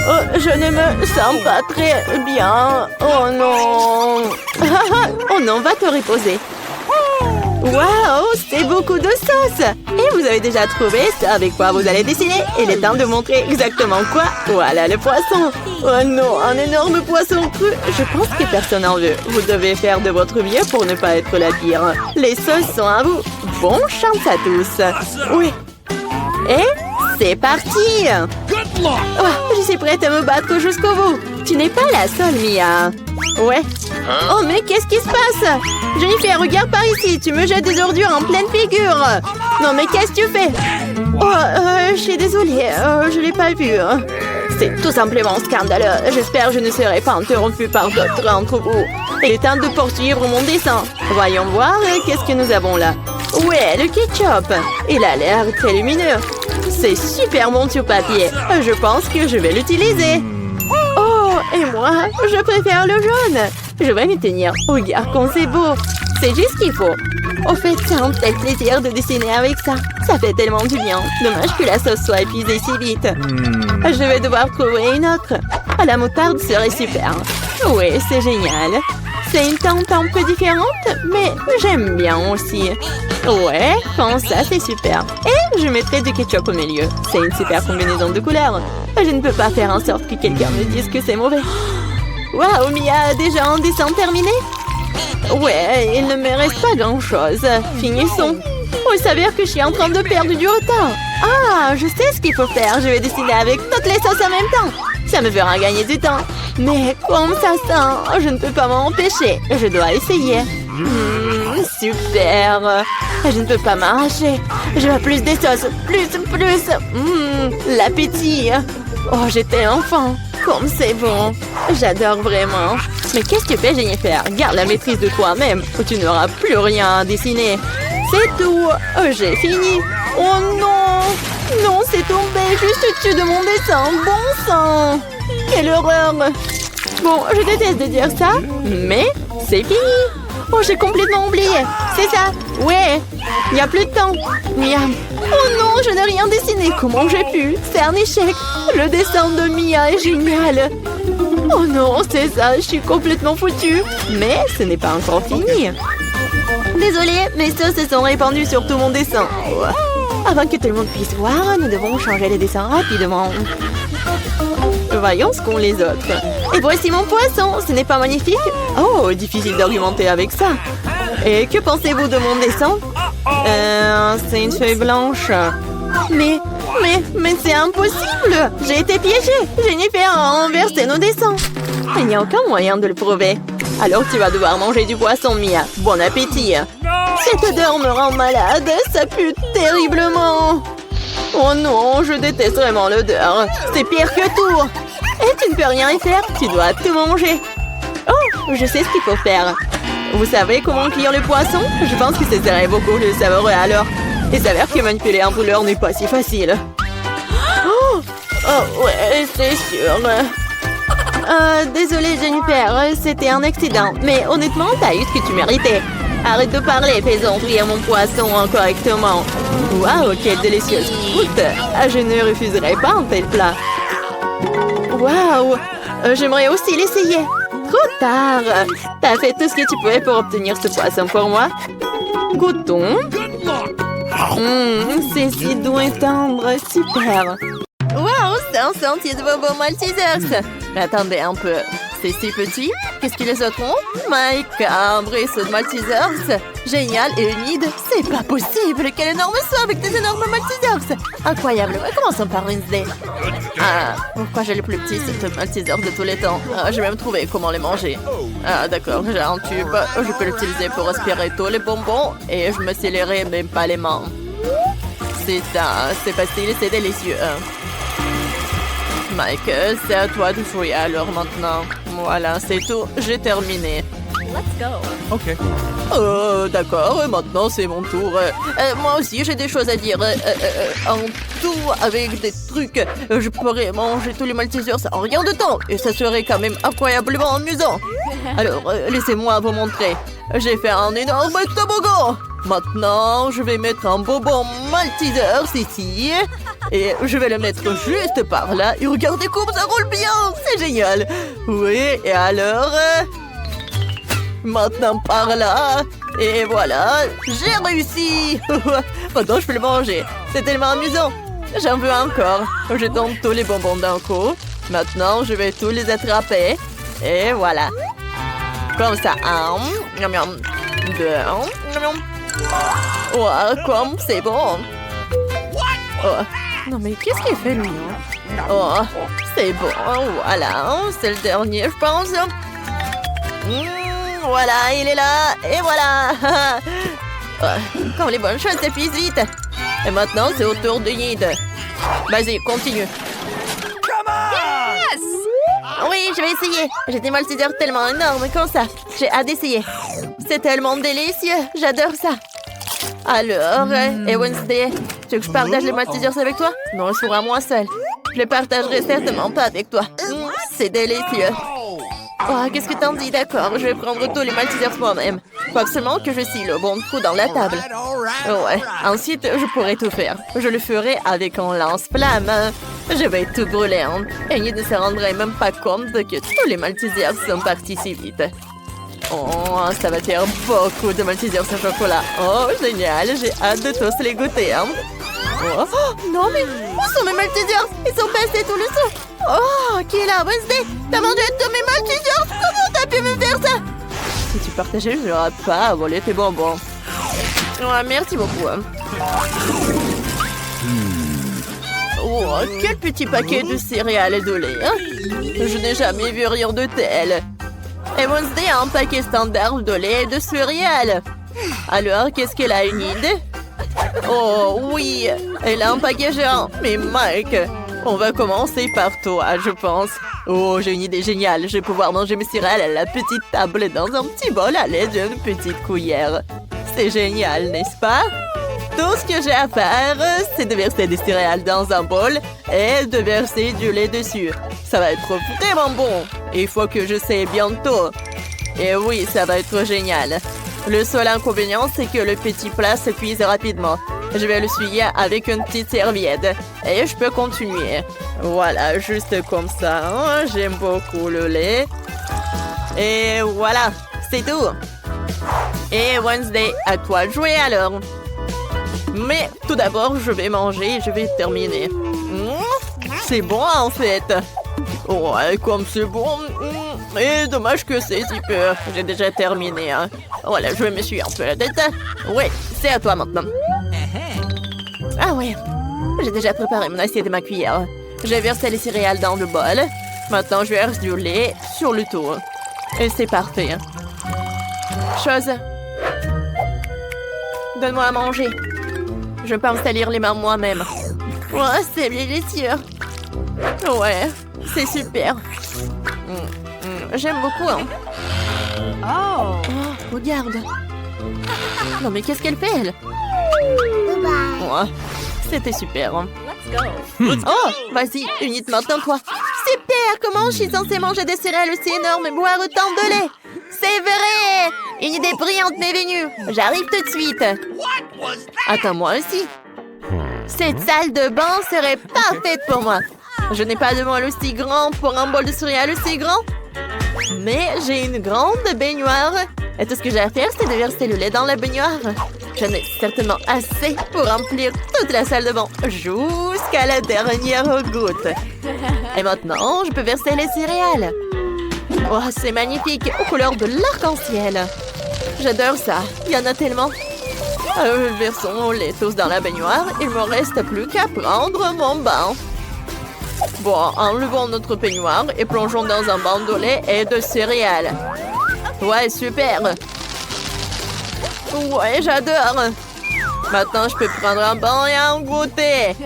Oh, je ne me sens pas très bien. Oh non. Oh non, va te reposer. Waouh, c'est beaucoup de sauce. Et vous avez déjà trouvé ce avec quoi vous allez dessiner. Il est temps de montrer exactement quoi. Voilà le poisson. Oh non, un énorme poisson cru. Je pense que personne n'en veut. Vous devez faire de votre mieux pour ne pas être la pire. Les sauces sont à vous. Bonne chance à tous. Oui. Et c'est parti. Oh, je suis prête à me battre jusqu'au bout. Tu n'es pas la seule, Mia. Ouais. Oh, mais qu'est-ce qui se passe? Jennifer, regarde par ici. Tu me jettes des ordures en pleine figure. Non, mais qu'est-ce que tu fais? Oh, je suis désolée. Je l'ai pas vu. C'est tout simplement scandaleux. J'espère que je ne serai pas interrompue par d'autres d'entre vous. Il est temps de poursuivre mon dessin. Voyons voir. Qu'est-ce que nous avons là? Ouais, le ketchup. Il a l'air très lumineux. C'est super bon sur papier. Je pense que je vais l'utiliser. Oh, et moi, je préfère le jaune. Je vais m'y tenir. Regarde comme c'est beau. C'est juste ce qu'il faut. Au fait, c'est un tel plaisir de dessiner avec ça. Ça fait tellement du bien. Dommage que la sauce soit épuisée si vite. Je vais devoir trouver une autre. La moutarde serait super. Oui, c'est génial. C'est une teinte un peu différente, mais j'aime bien aussi. Ouais, comme ça, c'est super. Et je mettrai du ketchup au milieu. C'est une super combinaison de couleurs. Je ne peux pas faire en sorte que quelqu'un me dise que c'est mauvais. Waouh, Mia, déjà un dessin terminé? Ouais, il ne me reste pas grand-chose. Finissons. Oh, il s'avère que je suis en train de perdre du retard. Ah, je sais ce qu'il faut faire. Je vais dessiner avec toutes les sauces en même temps. Ça me fera gagner du temps. Mais comme ça sent, je ne peux pas m'en empêcher. Je dois essayer. Super. Je ne peux pas m'arracher. Je veux plus des sauces. Plus. L'appétit. Oh, j'ai tellement faim. Comme c'est bon. J'adore vraiment. Mais qu'est-ce que tu fais, Jennifer? Garde la maîtrise de toi-même ou tu n'auras plus rien à dessiner. C'est tout. J'ai fini. Oh non. Non, c'est tombé juste au-dessus de mon dessin. Bon sang. Quelle horreur. Bon, je déteste de dire ça, mais c'est fini. Oh, j'ai complètement oublié. C'est ça. Ouais. Il n'y a plus de temps. Miam. Oh non, je n'ai rien dessiné. Comment j'ai pu? C'est un échec. Le dessin de Mia est génial. Oh non, c'est ça. Je suis complètement foutue. Mais ce n'est pas encore fini. Désolée, mes sauces se sont répandues sur tout mon dessin. Avant que tout le monde puisse voir, nous devons changer les dessins rapidement. Voyons ce qu'ont les autres. Et voici mon poisson. Ce n'est pas magnifique? Oh, difficile d'argumenter avec ça. Et que pensez-vous de mon dessin? C'est une feuille blanche. Mais c'est impossible. J'ai été piégée. Jennifer a renversé nos dessins. Il n'y a aucun moyen de le prouver. Alors tu vas devoir manger du poisson, Mia. Bon appétit. Cette odeur me rend malade. Ça pue terriblement. Oh non, je déteste vraiment l'odeur. C'est pire que tout. Et tu ne peux rien y faire. Tu dois tout manger. Oh, je sais ce qu'il faut faire. Vous savez comment cuire le poisson? Je pense que ce serait beaucoup plus savoureux alors. Il s'avère que manipuler un brûleur n'est pas si facile. Oh ouais, c'est sûr. Désolée Jennifer, c'était un accident. Mais honnêtement, t'as eu ce que tu méritais. Arrête de parler, faisons cuire mon poisson correctement. Waouh, quelle délicieuse croûte. Je ne refuserai pas un tel plat. Waouh, j'aimerais aussi l'essayer. Trop tard. T'as fait tout ce que tu pouvais pour obtenir ce poisson pour moi. Goûtons. C'est si doux et tendre, super. Waouh, c'est un sentier de bonbons Maltesers. Mais attendez un peu, c'est si petit. Qu'est-ce que les autres ont? Mike, un ruisseau de Maltesers. Génial et humide. C'est pas possible. Quel énorme seau avec des énormes Maltesers. Incroyable. Commençons par Wednesday. Pourquoi j'ai le plus petit set de Maltesers de tous les temps? J'ai même trouvé comment les manger. D'accord, j'ai un tube. Je peux l'utiliser pour aspirer tous les bonbons et je me scelerai même pas les mains. C'est ça, c'est facile, c'est délicieux. Mike, c'est à toi de jouer alors maintenant. Voilà, c'est tout, j'ai terminé.
Let's go.
Okay.
D'accord, maintenant c'est mon tour. Moi aussi j'ai des choses à dire. En tout, avec des trucs, je pourrais manger tous les Maltesers en rien de temps. Et ça serait quand même incroyablement amusant. Alors, laissez-moi vous montrer. J'ai fait un énorme toboggan. Maintenant, je vais mettre un bonbon Maltesers ici. Et je vais le mettre juste par là. Et regardez comme ça roule bien. C'est génial. Oui, et alors... Maintenant par là. Et voilà, j'ai réussi. Maintenant je peux le manger. C'est tellement amusant. J'en veux encore. Je tombe tous les bonbons d'un coup. Maintenant je vais tous les attraper. Et voilà. Comme ça. Un. Miam, miam. Deux. Miam, miam. Oh, comme c'est bon. Oh. Non mais qu'est-ce qu'il fait lui? Oh, c'est bon. Voilà, c'est le dernier je pense. Voilà, il est là, et voilà. Comme les bonnes choses s'épuisent vite. Et maintenant, c'est au tour de Yid. Vas-y, continue.
Yes!
Oui, je vais essayer. J'ai des Maltesers tellement énormes comme ça. J'ai hâte d'essayer. C'est tellement délicieux, j'adore ça. Alors, et Wednesday, tu veux que je partage les Maltesers avec toi? Non, je serai moi seule. Je les partagerai certainement pas avec toi. C'est délicieux. Oh, qu'est-ce que t'en dis? D'accord, je vais prendre tous les Maltesers moi-même. Faut absolument que je scie le bon coup dans la table. Ouais, ensuite, je pourrai tout faire. Je le ferai avec un lance-flamme. Je vais tout brûler. Et il ne se rendrait même pas compte que tous les Maltesers sont partis si vite. Oh, ça va faire beaucoup de Maltesers au chocolat. Oh, génial, j'ai hâte de tous les goûter. Oh, non mais, où sont mes Maltesers? Ils sont passés tout le sang. Oh, qui est là, Wednesday? T'as mangé tous mes Maltesers? Comment t'as pu me faire ça? Si tu partageais, je n'aurais pas à voler tes bonbons. Ouais, merci beaucoup. Oh, quel petit paquet de céréales de lait. Je n'ai jamais vu rien de tel. Et Wednesday a un paquet standard de lait et de céréales. Alors, qu'est-ce qu'elle a, une idée? Oh oui, elle a un paquet géant. Mais Mike, on va commencer par toi, je pense. Oh, j'ai une idée géniale. Je vais pouvoir manger mes céréales à la petite table dans un petit bol à l'aide d'une petite cuillère. C'est génial, n'est-ce pas? Tout ce que j'ai à faire, c'est de verser des céréales dans un bol et de verser du lait dessus. Ça va être vraiment bon. Il faut que je sais bientôt. Et oui, ça va être génial. Le seul inconvénient, c'est que le petit plat se cuise rapidement. Je vais le essuyer avec une petite serviette. Et je peux continuer. Voilà, juste comme ça. J'aime beaucoup le lait. Et voilà, c'est tout. Et Wednesday, à toi de jouer alors. Mais tout d'abord, je vais manger et je vais terminer. C'est bon en fait. Ouais, comme c'est bon. Et dommage que c'est si peu. J'ai déjà terminé. Hein. Voilà, je vais m'essuyer un peu la tête. Ouais, c'est à toi maintenant. Ah ouais, j'ai déjà préparé mon assiette et ma cuillère. J'ai versé les céréales dans le bol. Maintenant, je verse du lait sur le tout. Et c'est parfait. Chose. Donne-moi à manger. Je peux me salir les mains moi-même. Ouais, c'est délicieux. Ouais, c'est super. J'aime beaucoup. Hein. Oh, regarde. Non, mais qu'est-ce qu'elle fait, elle? Ouais, c'était super. Hein. Oh, vas-y, unite maintenant, toi. Super, comment je suis censée manger des céréales aussi énormes et boire autant de lait? C'est vrai! Une idée brillante m'est venue. J'arrive tout de suite. Attends, moi aussi. Cette salle de bain serait parfaite pour moi. Je n'ai pas de bol aussi grand pour un bol de céréales aussi grand. Mais j'ai une grande baignoire. Et tout ce que j'ai à faire, c'est de verser le lait dans la baignoire. J'en ai certainement assez pour remplir toute la salle de bain jusqu'à la dernière goutte. Et maintenant, je peux verser les céréales. Oh, c'est magnifique, aux couleurs de l'arc-en-ciel. J'adore ça, il y en a tellement. Versons mon lait tous dans la baignoire. Il me reste plus qu'à prendre mon bain. Bon, enlevons notre peignoir et plongeons dans un bain de lait et de céréales. Ouais, super. Ouais, j'adore. Maintenant, je peux prendre un bain et en goûter.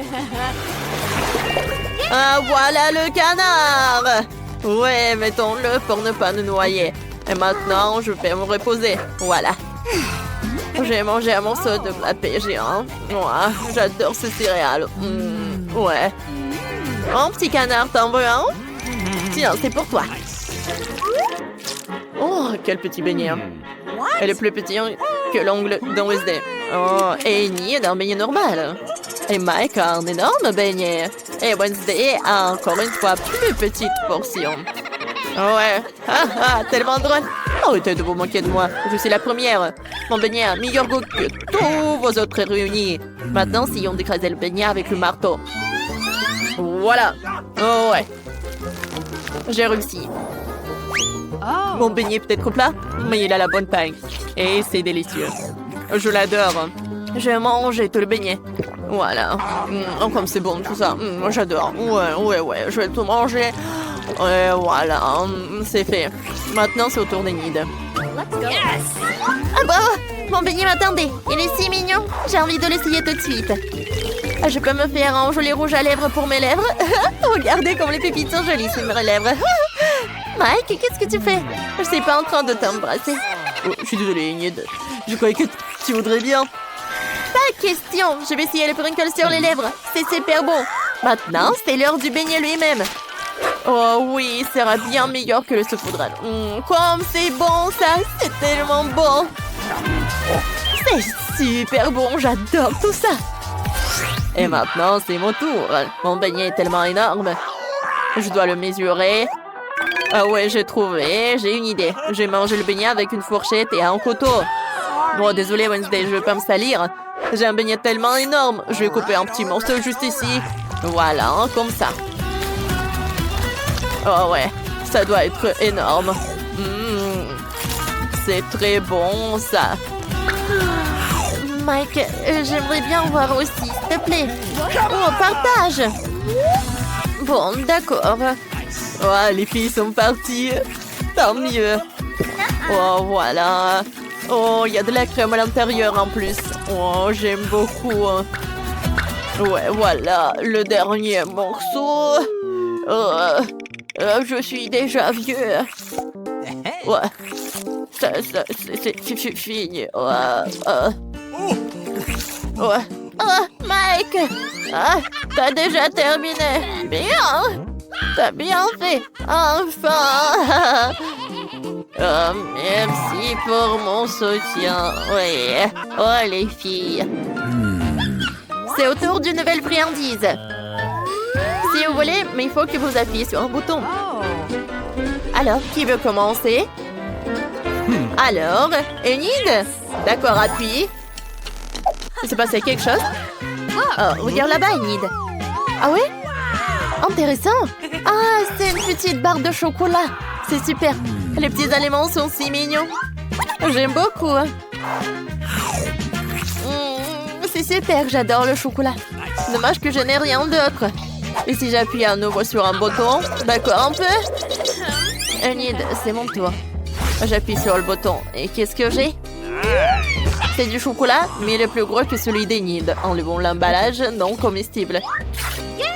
Ah, voilà le canard. Ouais, mettons-le pour ne pas nous noyer. Et maintenant, je vais me reposer. Voilà. J'ai mangé un morceau de clapet géant. Ouais, j'adore ces céréales. Ouais. Oh, petit canard, t'en veux un? Tiens, c'est pour toi. Oh, quel petit beignet. Elle est plus petit que l'ongle de Wednesday. Oh, et Amy est un beignet normal. Et Mike a un énorme beignet. Et Wednesday a encore une fois plus petite portion. Ouais, tellement drôle. Arrêtez de vous moquer de moi. Je suis la première. Mon beignet a meilleur goût que tous vos autres réunis. Maintenant, essayons d'écraser le beignet avec le marteau. Voilà. Oh ouais. J'ai réussi. Mon beignet peut être plat, mais il a la bonne taille. Et c'est délicieux. Je l'adore. Je mange tout le beignet. Voilà. Comme c'est bon tout ça. J'adore. Ouais. Je vais tout manger. Et voilà. C'est fait. Maintenant, c'est au tour d'Enid. Ah bah, mon beignet m'attendait. Il est si mignon. J'ai envie de l'essayer tout de suite. Je peux me faire un joli rouge à lèvres pour mes lèvres. Regardez comme les pépites sont jolies sur mes lèvres. Mike, qu'est-ce que tu fais? Je suis pas en train de t'embrasser. Oh, je suis désolée, Enid. Je croyais que tu voudrais bien. Pas question. Je vais essayer le sprinkle sur les lèvres. C'est super bon. Maintenant, c'est l'heure du beignet lui-même. Oh oui, il sera bien meilleur que le saupoudrage. Comme c'est bon ça. C'est tellement bon. C'est super bon. J'adore tout ça. Et maintenant, c'est mon tour. Mon beignet est tellement énorme. Je dois le mesurer. Ah ouais, j'ai trouvé. J'ai une idée. Je vais manger le beignet avec une fourchette et un couteau. Bon, désolé Wednesday, je vais pas me salir. J'ai un beignet tellement énorme. Je vais couper un petit morceau juste ici. Voilà, comme ça. Oh ouais, ça doit être énorme. C'est très bon, ça. Mike, j'aimerais bien en voir aussi, s'il te plaît. Oh, partage. Bon, d'accord. Oh, les filles sont parties. Tant mieux. Oh, voilà. Oh, il y a de la crème à l'intérieur en plus. Oh, j'aime beaucoup. Ouais, voilà, le dernier morceau. Je suis déjà vieux. Ouais, c'est fini. Ouais. Oh, Mike! Ah, t'as déjà terminé. Bien! T'as bien fait. Enfin! Oh, merci pour mon soutien. Oui. Oh, les filles. C'est au tour d'une nouvelle friandise. Si vous voulez, mais il faut que vous appuyez sur un bouton. Alors, qui veut commencer? Alors, Enid? D'accord, appuie. Il s'est passé quelque chose? Oh, regarde là-bas, Enid. Ah ouais? Intéressant. Ah, c'est une petite barre de chocolat. C'est super. Les petits aliments sont si mignons. J'aime beaucoup. C'est super, j'adore le chocolat. Dommage que je n'ai rien d'autre. Et si j'appuie à nouveau sur un bouton? D'accord, un peu? Enid, c'est mon tour. J'appuie sur le bouton. Et qu'est-ce que j'ai? C'est du chocolat, mais il est plus gros que celui d'Enid. Enlevons l'emballage non comestible.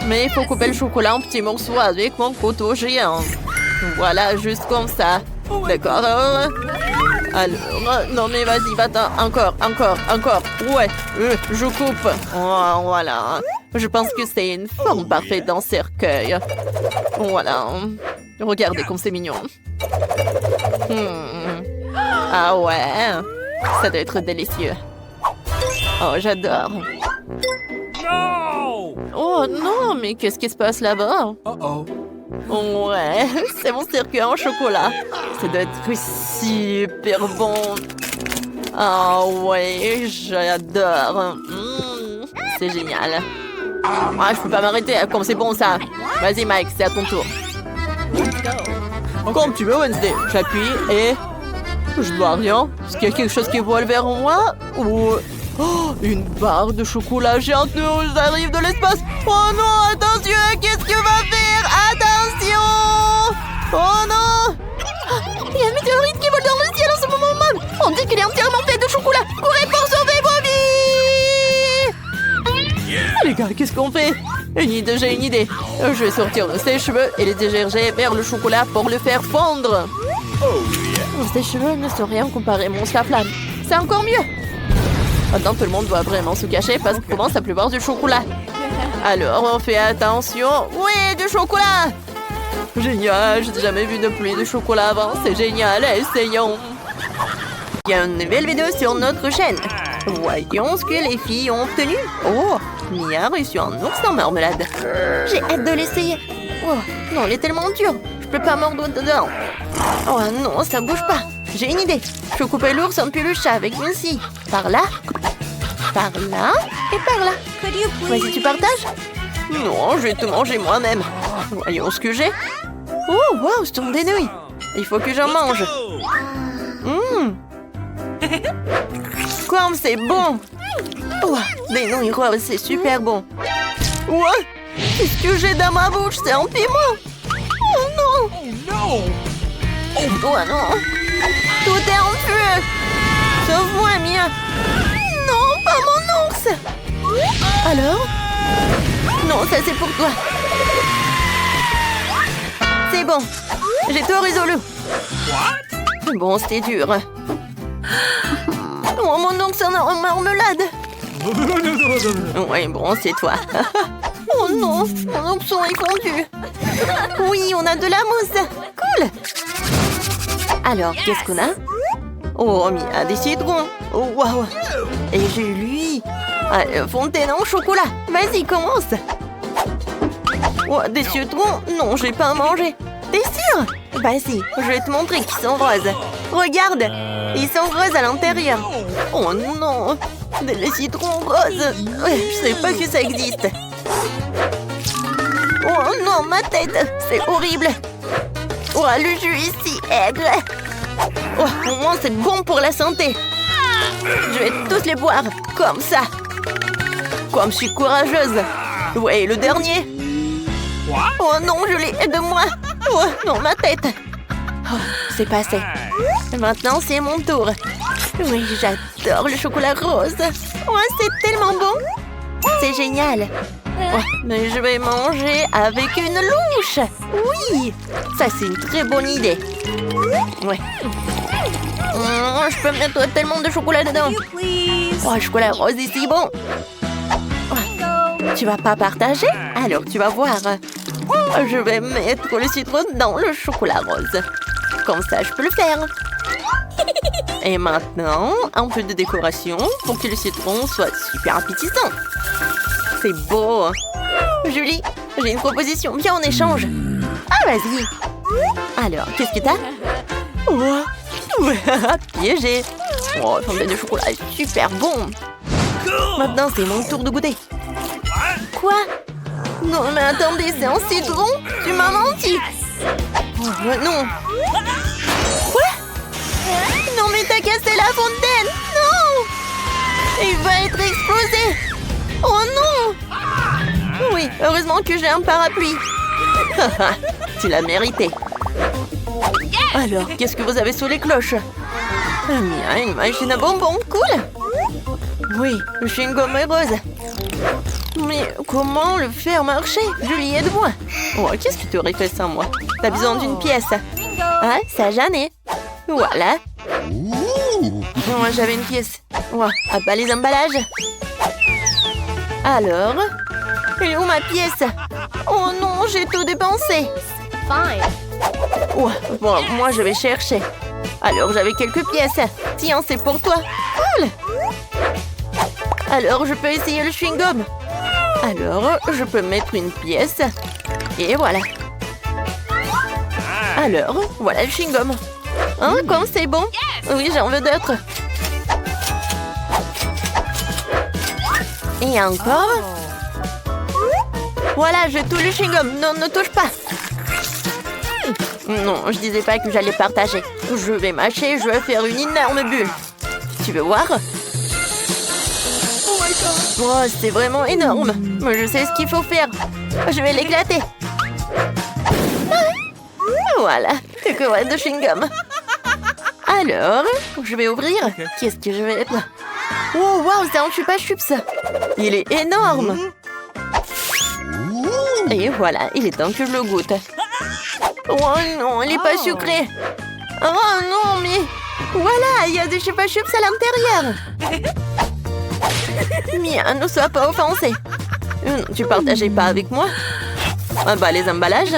Mais il faut couper le chocolat en petits morceaux avec mon couteau géant. Voilà, juste comme ça. D'accord. Alors, non mais vas-y, va-t'en. Encore. Ouais, je coupe. Oh, voilà. Je pense que c'est une forme parfaite d'un cercueil. Voilà. Regardez comme c'est mignon. Ah ouais. Ça doit être délicieux. Oh, j'adore.
No!
Oh non, mais qu'est-ce qui se passe là-bas? Ouais, c'est mon circuit en chocolat. Ça doit être super bon. Ah ouais, j'adore. C'est génial. Ah, je peux pas m'arrêter, comme c'est bon ça. Vas-y Mike, c'est à ton tour. Comme tu veux Wednesday. J'appuie et... Je vois rien. Est-ce qu'il y a quelque chose qui vole vers moi? Ou... Oh, une barre de chocolat géante nous arrive de l'espace. Oh non, attention, qu'est-ce que va faire? Attention! Oh non! Il y a une météorite qui vole dans le ciel en ce moment même. On dit qu'il est entièrement fait de chocolat. Courez pour sauver vos vies! Les gars, qu'est-ce qu'on fait? J'ai une idée. Je vais sortir de ses cheveux et les diriger vers le chocolat pour le faire fondre. Ses cheveux ne sont rien comparé à mon flamme. C'est encore mieux. Maintenant, tout le monde doit vraiment se cacher parce qu'il commence à pleuvoir du chocolat. Alors, on fait attention. Oui, du chocolat! Génial, je n'ai jamais vu de pluie de chocolat avant. C'est génial, essayons. Il y a une nouvelle vidéo sur notre chaîne. Voyons ce que les filles ont obtenu. Oh, Mia a reçu un ours en marmelade. J'ai hâte de l'essayer. Oh, non, il est tellement dur. Je peux pas mordre dedans. Oh non, ça bouge pas. J'ai une idée. Je peux couper l'ours en peluche avec une scie. Par là et par là. Vas-y, tu partages? Non, je vais tout manger moi-même. Voyons ce que j'ai. Oh, wow, ce sont des nouilles. Il faut que j'en mange. Comme c'est bon. Oh, des nouilles roses, c'est super bon. Ouais, qu'est-ce que j'ai dans ma bouche? C'est un piment. Oh non. Oh non. Tout est en feu. Sauve-moi, Mia. Non, pas mon ours. Alors? Non, ça c'est pour toi. C'est bon. J'ai tout résolu. Bon, c'était dur. Oh, mon ours en marmelade. Oui, bon, c'est toi. Oh non, mon ourson est fondu. Oui, on a de la mousse. Cool. Alors, qu'est-ce qu'on a? Oh, Mia, des citrons. Oh, waouh. Et j'ai lui. Fontaine en chocolat. Vas-y, commence. Oh, des citrons? Non, je vais pas en manger. T'es sûr? Vas-y, je vais te montrer qu'ils sont roses. Regarde, ils sont roses à l'intérieur. Oh non, des citrons roses. Je sais pas que ça existe. Oh non, ma tête, c'est horrible. Oh, le jus ici, aigre. Oh, au moins c'est bon pour la santé. Je vais tous les boire, comme ça. Comme je suis courageuse. Ouais, le dernier. Oh non, Julie, aide-moi. Oh non, ma tête. Oh, c'est passé. Maintenant, c'est mon tour. Oui, j'adore le chocolat rose. Oh, c'est tellement bon. C'est génial. Oh, mais je vais manger avec une louche. Oui, ça c'est une très bonne idée. Ouais. Je peux mettre tellement de chocolat dedans. Oh, le chocolat rose est si bon. Oh, tu vas pas partager? Alors tu vas voir. Oh, je vais mettre le citron dans le chocolat rose. Comme ça, je peux le faire. Et maintenant, un peu de décoration pour que le citron soit super appétissant. C'est beau. Julie, j'ai une proposition. Viens en échange. Ah, vas-y. Alors, qu'est-ce que t'as? Oh, piégé. Oh, le fondant de chocolat est super bon. Maintenant, c'est mon tour de goûter. Quoi? Non, mais attendez, c'est un citron? Tu m'as menti. Oh, non. Quoi? Non, mais t'as cassé la fontaine. Non! Il va être explosé. Oh non! Oui, heureusement que j'ai un parapluie. Tu l'as mérité. Alors, qu'est-ce que vous avez sous les cloches? Une machine à bonbons, cool. Oui, le chewing-gum est rose. Mais comment le faire marcher? Julie, aide-moi. Oh, qu'est-ce qui t'aurait fait sans moi? T'as besoin d'une pièce. Ah, ça j'en ai. Voilà. Moi, j'avais une pièce. Oh, à bas les emballages. Alors, elle est où ma pièce? Oh non, j'ai tout dépensé. Oh, bon, moi, je vais chercher. Alors, j'avais quelques pièces. Tiens, c'est pour toi. Cool. Alors, je peux essayer le chewing-gum. Alors, je peux mettre une pièce. Et voilà. Alors, voilà le chewing-gum. Hein, comme c'est bon? Oui, j'en veux d'autres. Et encore. Voilà, je touche le chewing-gum. Non, ne touche pas. Non, je disais pas que j'allais partager. Je vais mâcher, je vais faire une énorme bulle. Tu veux voir? Oh, c'est vraiment énorme. Mais je sais ce qu'il faut faire. Je vais l'éclater. Voilà, décoré de chewing-gum. Alors, je vais ouvrir. Qu'est-ce que je vais mettre? Oh, wow, c'est un chupa-chups. Il est énorme. Et voilà, il est temps que je le goûte. Oh non, il n'est pas sucré. Oh non, mais... Voilà, il y a des chupa-chups à l'intérieur. Mia, ne sois pas offensé. Tu partageais pas avec moi? Ah bah, les emballages.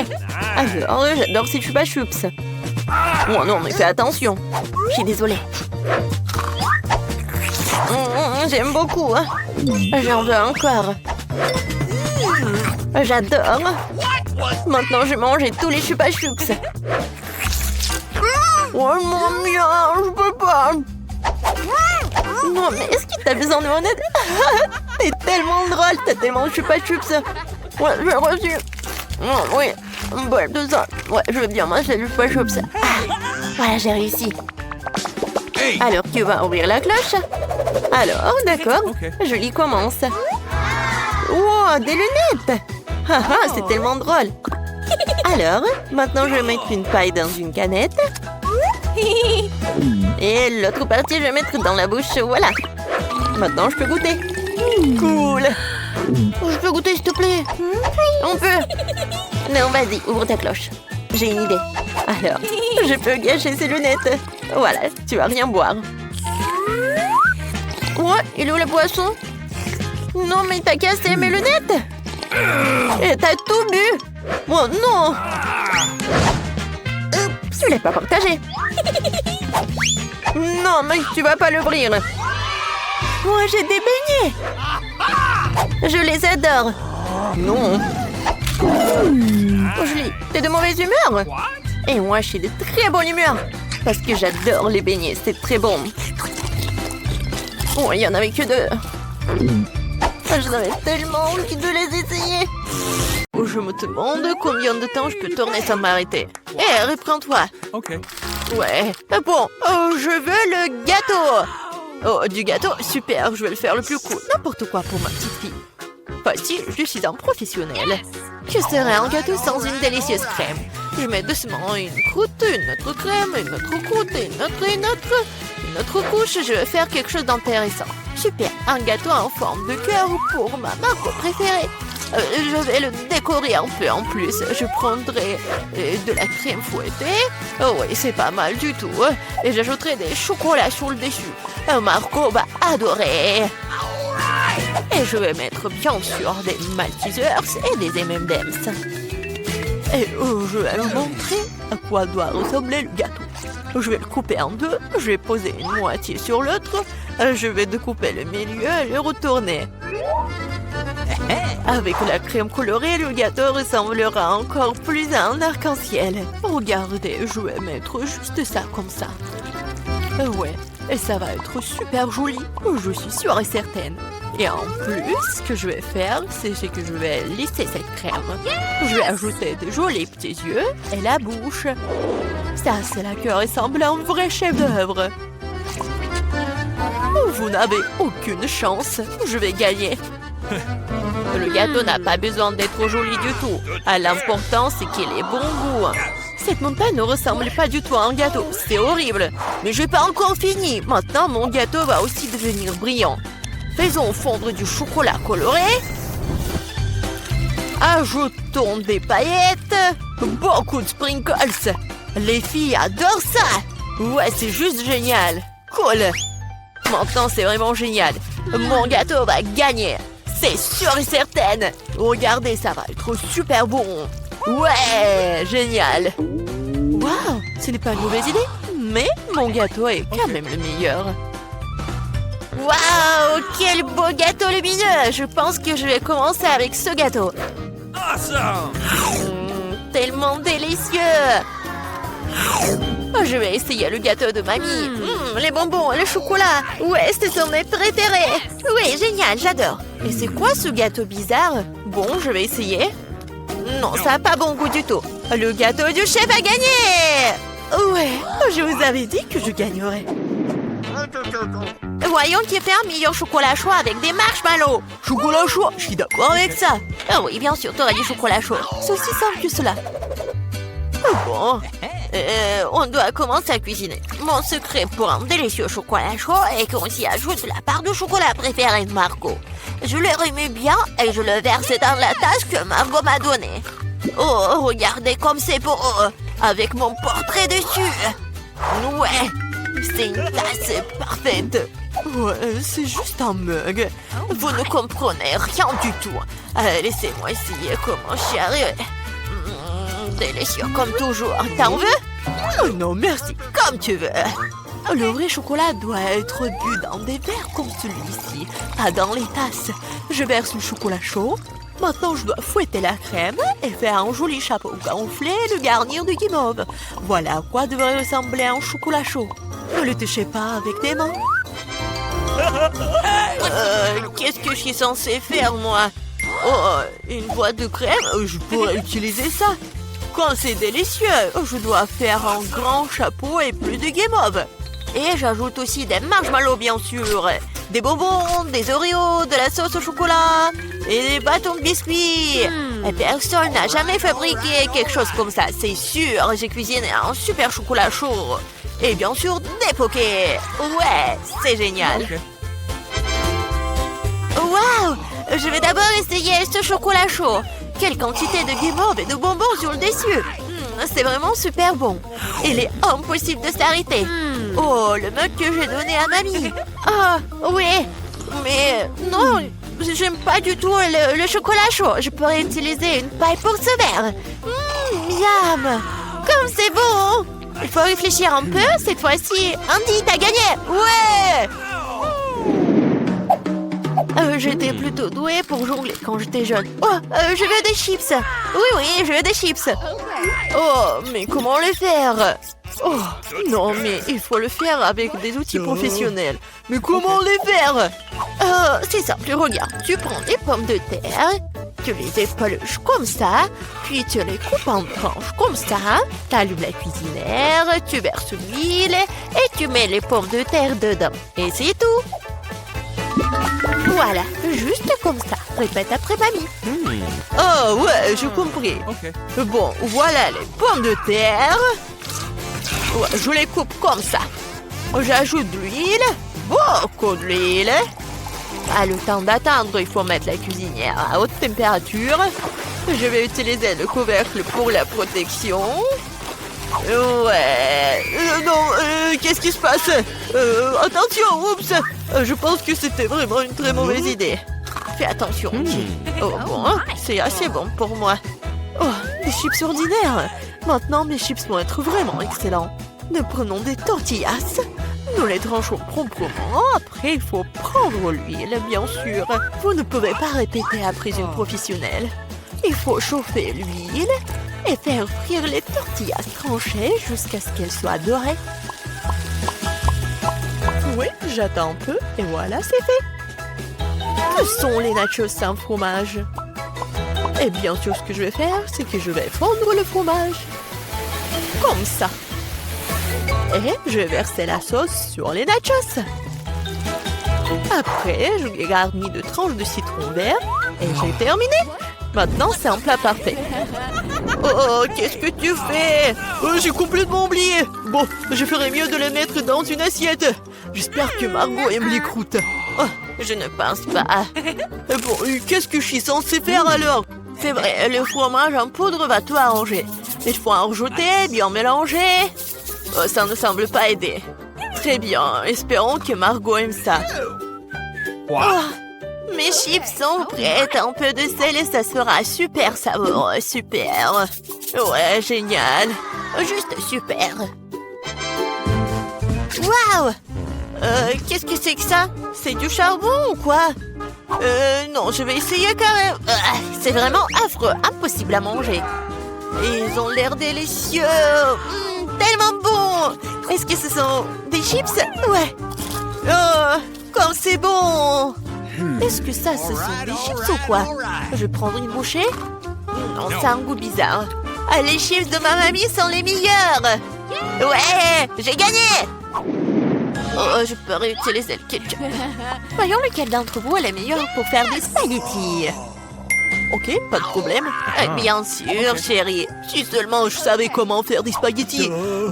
Alors, j'adore ces chupa-chups. Oh non, mais fais attention. Je suis désolée. J'aime beaucoup. J'en veux encore. J'adore. Maintenant, je mange tous les chupa-chups. Oh mon Mia, je peux pas. Non, mais est-ce que t'as besoin de mon aide? T'es tellement drôle, t'as tellement de chupa-chups. Ouais, j'ai reçu. Oh, oui, bon, tout ça. Ouais, je veux bien manger le chupa-chups. Voilà, j'ai réussi. Alors, tu vas ouvrir la cloche? Alors, d'accord. Julie commence. Wow, des lunettes! Haha, c'est tellement drôle. Alors, maintenant, je vais mettre une paille dans une canette. Et l'autre partie, je vais mettre dans la bouche. Voilà. Maintenant, je peux goûter. Cool. Je peux goûter, s'il te plaît? On peut? Non, vas-y, ouvre ta cloche. J'ai une idée. Alors, je peux gâcher ces lunettes. Voilà, tu vas rien boire. Ouais, il est où le poisson? Non, mais t'as cassé mes lunettes. Et t'as tout bu. Oh non. Je l'ai pas partagé. Non, mais tu vas pas l'ouvrir. Moi, j'ai des beignets. Je les adore. Non. Julie, t'es de mauvaise humeur? Et moi, je suis de très bonne humeur. Parce que j'adore les beignets, c'est très bon. Oh, il y en avait que 2. J'avais tellement envie de les essayer. Je me demande combien de temps je peux tourner sans m'arrêter. Hé, reprends-toi.
Ok.
Ouais. Bon, je veux le gâteau. Oh, du gâteau? Super, je vais le faire le plus cool. N'importe quoi pour ma petite fille. Voici, je suis un professionnel. Que serait un gâteau sans une délicieuse crème? Je mets doucement une croûte, une autre crème, une autre croûte, une autre couche. Je vais faire quelque chose d'intéressant. Super, un gâteau en forme de cœur pour ma marque préférée. Je vais le décorer un peu en plus. Je prendrai de la crème fouettée. Oh oui, c'est pas mal du tout. Et j'ajouterai des chocolats sur le dessus. Marco va adorer. Et je vais mettre bien sûr des Maltesers et des M&M's. Et je vais vous montrer à quoi doit ressembler le gâteau. Je vais le couper en deux. Je vais poser une moitié sur l'autre. Je vais découper le milieu et le retourner. Avec la crème colorée, le gâteau ressemblera encore plus à un arc-en-ciel. Regardez, je vais mettre juste ça comme ça. Ouais, et ça va être super joli, je suis sûre et certaine. Et en plus, ce que je vais faire, c'est que je vais lisser cette crème. Je vais ajouter de jolis petits yeux et la bouche. Ça, c'est là que ressemble à un vrai chef-d'œuvre. Vous n'avez aucune chance, je vais gagner. Le gâteau n'a pas besoin d'être joli du tout. L'important, c'est qu'il ait bon goût. Cette montagne ne ressemble pas du tout à un gâteau. C'est horrible. Mais je n'ai pas encore fini. Maintenant, mon gâteau va aussi devenir brillant. Faisons fondre du chocolat coloré. Ajoutons des paillettes. Beaucoup de sprinkles. Les filles adorent ça. Ouais, c'est juste génial. Cool. Maintenant, c'est vraiment génial. Mon gâteau va gagner. C'est sûr et certain. Regardez, ça va être super bon. Ouais, génial. Waouh, ce n'est pas une mauvaise idée. Mais mon gâteau est quand même le meilleur. Waouh, quel beau gâteau lumineux. Je pense que je vais commencer avec ce gâteau.
Awesome!
Tellement délicieux. Je vais essayer le gâteau de mamie. Les bonbons, le chocolat. Ouais, ce sont mes préférés. Oui, génial, j'adore. Et c'est quoi ce gâteau bizarre? Bon, je vais essayer. Non, ça n'a pas bon goût du tout. Le gâteau du chef a gagné. Ouais, je vous avais dit que je gagnerais. Voyons qui fait un meilleur chocolat chaud avec des marshmallows. Chocolat chaud, je suis d'accord avec ça. Ah oui, bien sûr, t'aurais dit chocolat chaud. C'est aussi simple que cela. Bon, on doit commencer à cuisiner. Mon secret pour un délicieux chocolat chaud est qu'on s'y ajoute la part de chocolat préférée de Margot. Je le remue bien et je le verse dans la tasse que Margot m'a donnée. Oh, regardez comme c'est beau, avec mon portrait dessus. Ouais, c'est une tasse parfaite. Ouais, c'est juste un mug. Vous ne comprenez rien du tout. Laissez-moi essayer comment chérie. Délicieux comme toujours. T'en veux? Oh non, merci. Comme tu veux. Le vrai chocolat doit être bu dans des verres comme celui-ci, pas dans les tasses. Je verse le chocolat chaud. Maintenant, je dois fouetter la crème et faire un joli chapeau gonflé et le garnir de guimauve. Voilà à quoi devrait ressembler un chocolat chaud. Ne le touchez pas avec tes mains. Qu'est-ce que je suis censée faire, moi? Oh, une boîte de crème? Je pourrais utiliser ça. Quand c'est délicieux, je dois faire un grand chapeau et plus de guimauve. Et j'ajoute aussi des marshmallows, bien sûr. Des bonbons, des Oreos, de la sauce au chocolat et des bâtons de biscuits. Et personne n'a jamais fabriqué quelque chose comme ça, c'est sûr. J'ai cuisiné un super chocolat chaud. Et bien sûr, des pokés. Ouais, c'est génial. Waouh! Je vais d'abord essayer ce chocolat chaud. Quelle quantité de guimauve et de bonbons sur le dessus. C'est vraiment super bon. Il est impossible de s'arrêter. Oh, le mug que j'ai donné à mamie. Ah, oui. Mais non, j'aime pas du tout le chocolat chaud. Je pourrais utiliser une paille pour ce verre. Miam. Comme c'est bon. Il faut réfléchir un peu. Cette fois-ci, Andy, t'as gagné. Ouais. J'étais plutôt douée pour jongler quand j'étais jeune. Oh, je veux des chips. Oui, je veux des chips. Oh, mais comment les faire? Oh, non, mais il faut le faire avec des outils professionnels. Mais comment les faire? C'est simple, regarde. Tu prends des pommes de terre, tu les épluches comme ça, puis tu les coupes en tranches comme ça. Tu allumes la cuisinière, tu verses l'huile et tu mets les pommes de terre dedans. Et c'est tout. Voilà, juste comme ça. Répète après mamie. Oh ouais, j'ai compris.
Okay.
Bon, voilà les pommes de terre. Ouais, je les coupe comme ça. J'ajoute de l'huile. Beaucoup de l'huile. Le temps d'attendre, il faut mettre la cuisinière à haute température. Je vais utiliser le couvercle pour la protection. Ouais. Non, qu'est-ce qui se passe? Attention, oups. Je pense que c'était vraiment une très mauvaise idée. Fais attention. Oh bon, c'est assez bon pour moi. Oh, des chips ordinaires. Maintenant, mes chips vont être vraiment excellents. Nous prenons des tortillas. Nous les tranchons proprement. Après, il faut prendre l'huile, bien sûr. Vous ne pouvez pas répéter après une professionnelle. Il faut chauffer l'huile et faire frire les tortillas tranchées jusqu'à ce qu'elles soient dorées. Oui, j'attends un peu et voilà, c'est fait. Ce sont les nachos sans fromage. Et bien sûr, ce que je vais faire, c'est que je vais fondre le fromage. Comme ça. Et je vais verser la sauce sur les nachos. Après, je les garnis de tranches de citron vert. Et j'ai terminé. Maintenant, c'est un plat parfait. Oh, qu'est-ce que tu fais? J'ai complètement oublié. Bon, je ferais mieux de les mettre dans une assiette. J'espère que Margot aime les croûtes. Oh, je ne pense pas. Bon, qu'est-ce que je suis censée faire alors? C'est vrai, le fromage en poudre va tout arranger. Il faut en rajouter, bien mélanger. Oh, ça ne semble pas aider. Très bien, espérons que Margot aime ça. Oh, mes chips sont prêtes. Un peu de sel et ça sera super savoureux, super. Ouais, génial. Juste super. Waouh! Qu'est-ce que c'est que ça? C'est du charbon ou quoi? Non, je vais essayer quand même. C'est vraiment affreux, impossible à manger. Ils ont l'air délicieux. Tellement bon. Est-ce que ce sont des chips? Ouais. Oh, comme c'est bon. Est-ce que ça, ce sont des chips ou quoi? Je vais prendre une bouchée. Non, ça a un goût bizarre. Les chips de ma mamie sont les meilleurs. Ouais, j'ai gagné. Oh, je peux réutiliser le ketchup. Voyons lequel d'entre vous est le meilleur pour faire des spaghettis. Ok, pas de problème. Bien sûr, chérie. Si seulement je savais comment faire des spaghettis.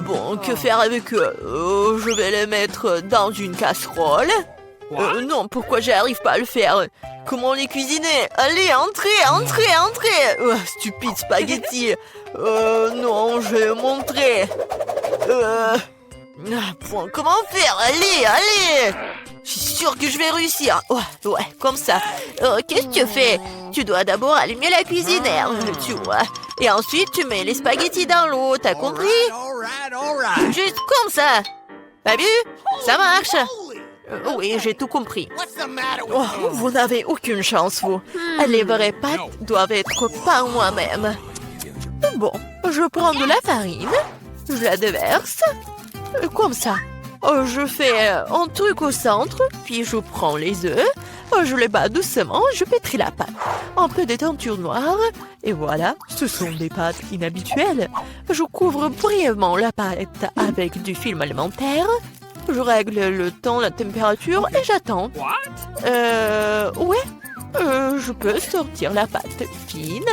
Bon, que faire avec eux? Je vais les mettre dans une casserole. Non, pourquoi j'arrive pas à le faire? Comment les cuisiner? Allez, entrez. Stupide spaghetti. Non, je vais montrer. Comment faire? Allez. Je suis sûre que je vais réussir. Ouais, comme ça. Qu'est-ce que tu fais? Tu dois d'abord allumer la cuisinière, tu vois. Et ensuite, tu mets les spaghettis dans l'eau, t'as compris? Juste comme ça. T'as vu? Ça marche. Oui, j'ai tout compris. Oh, vous n'avez aucune chance, vous. Les vraies pâtes doivent être par moi-même. Bon, je prends de la farine. Je la déverse. Comme ça. Je fais un truc au centre, puis je prends les œufs, je les bats doucement, je pétris la pâte. Un peu de teinture noire, et voilà, ce sont des pâtes inhabituelles. Je couvre brièvement la pâte avec du film alimentaire, je règle le temps, la température, et j'attends. Ouais, je peux sortir la pâte fine,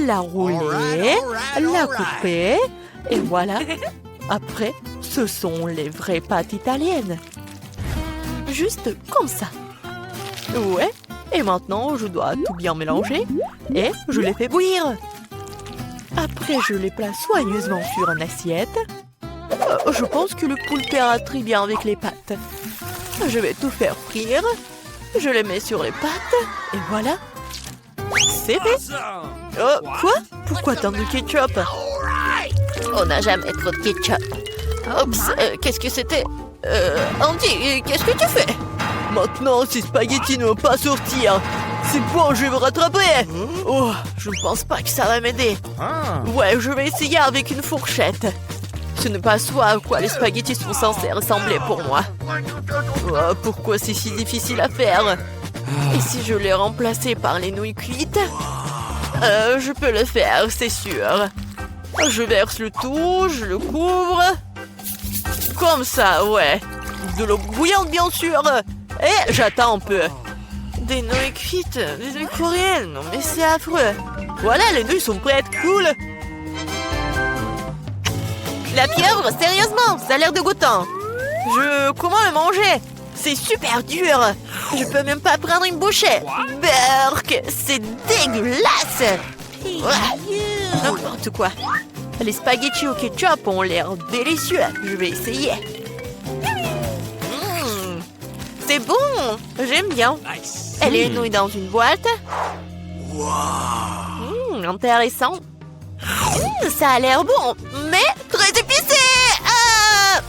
la rouler, la couper, et voilà. Après, ce sont les vraies pâtes italiennes. Juste comme ça. Ouais. Et maintenant, je dois tout bien mélanger. Et je les fais bouillir. Après, je les place soigneusement sur une assiette. Je pense que le poulpe ira très bien avec les pâtes. Je vais tout faire frire. Je les mets sur les pâtes. Et voilà. C'est fait. Quoi? Pourquoi tant de ketchup? On n'a jamais trop de ketchup. Oups, qu'est-ce que c'était? Andy, qu'est-ce que tu fais? Maintenant, ces spaghettis ne vont pas sortir. C'est bon, je vais me rattraper. Oh, je ne pense pas que ça va m'aider. Ouais, je vais essayer avec une fourchette. Ce n'est pas ce à quoi les spaghettis sont censés ressembler pour moi. Oh, pourquoi c'est si difficile à faire? Et si je les remplaçais par les nouilles cuites? Je peux le faire, c'est sûr. Je verse le tout, je le couvre. Comme ça, ouais. De l'eau bouillante, bien sûr. Et j'attends un peu. Des nouilles cuites, des nouilles coréennes. Non mais c'est affreux. Voilà, les nouilles sont prêtes. Cool. La pieuvre, sérieusement, ça a l'air dégoûtant. Comment le manger? C'est super dur. Je peux même pas prendre une bouchée. Berk, c'est dégueulasse. N'importe quoi. Les spaghettis au ketchup ont l'air délicieux. Je vais essayer. C'est bon. J'aime bien. Elle est nouille dans une boîte. Intéressant. Ça a l'air bon, mais très épicé. Ah,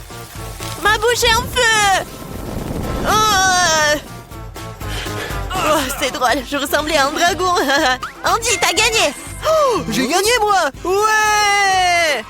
ma bouche est en feu. Oh, c'est drôle, je ressemblais à un dragon. Andy, t'as gagné. Oh, j'ai gagné moi. Ouais.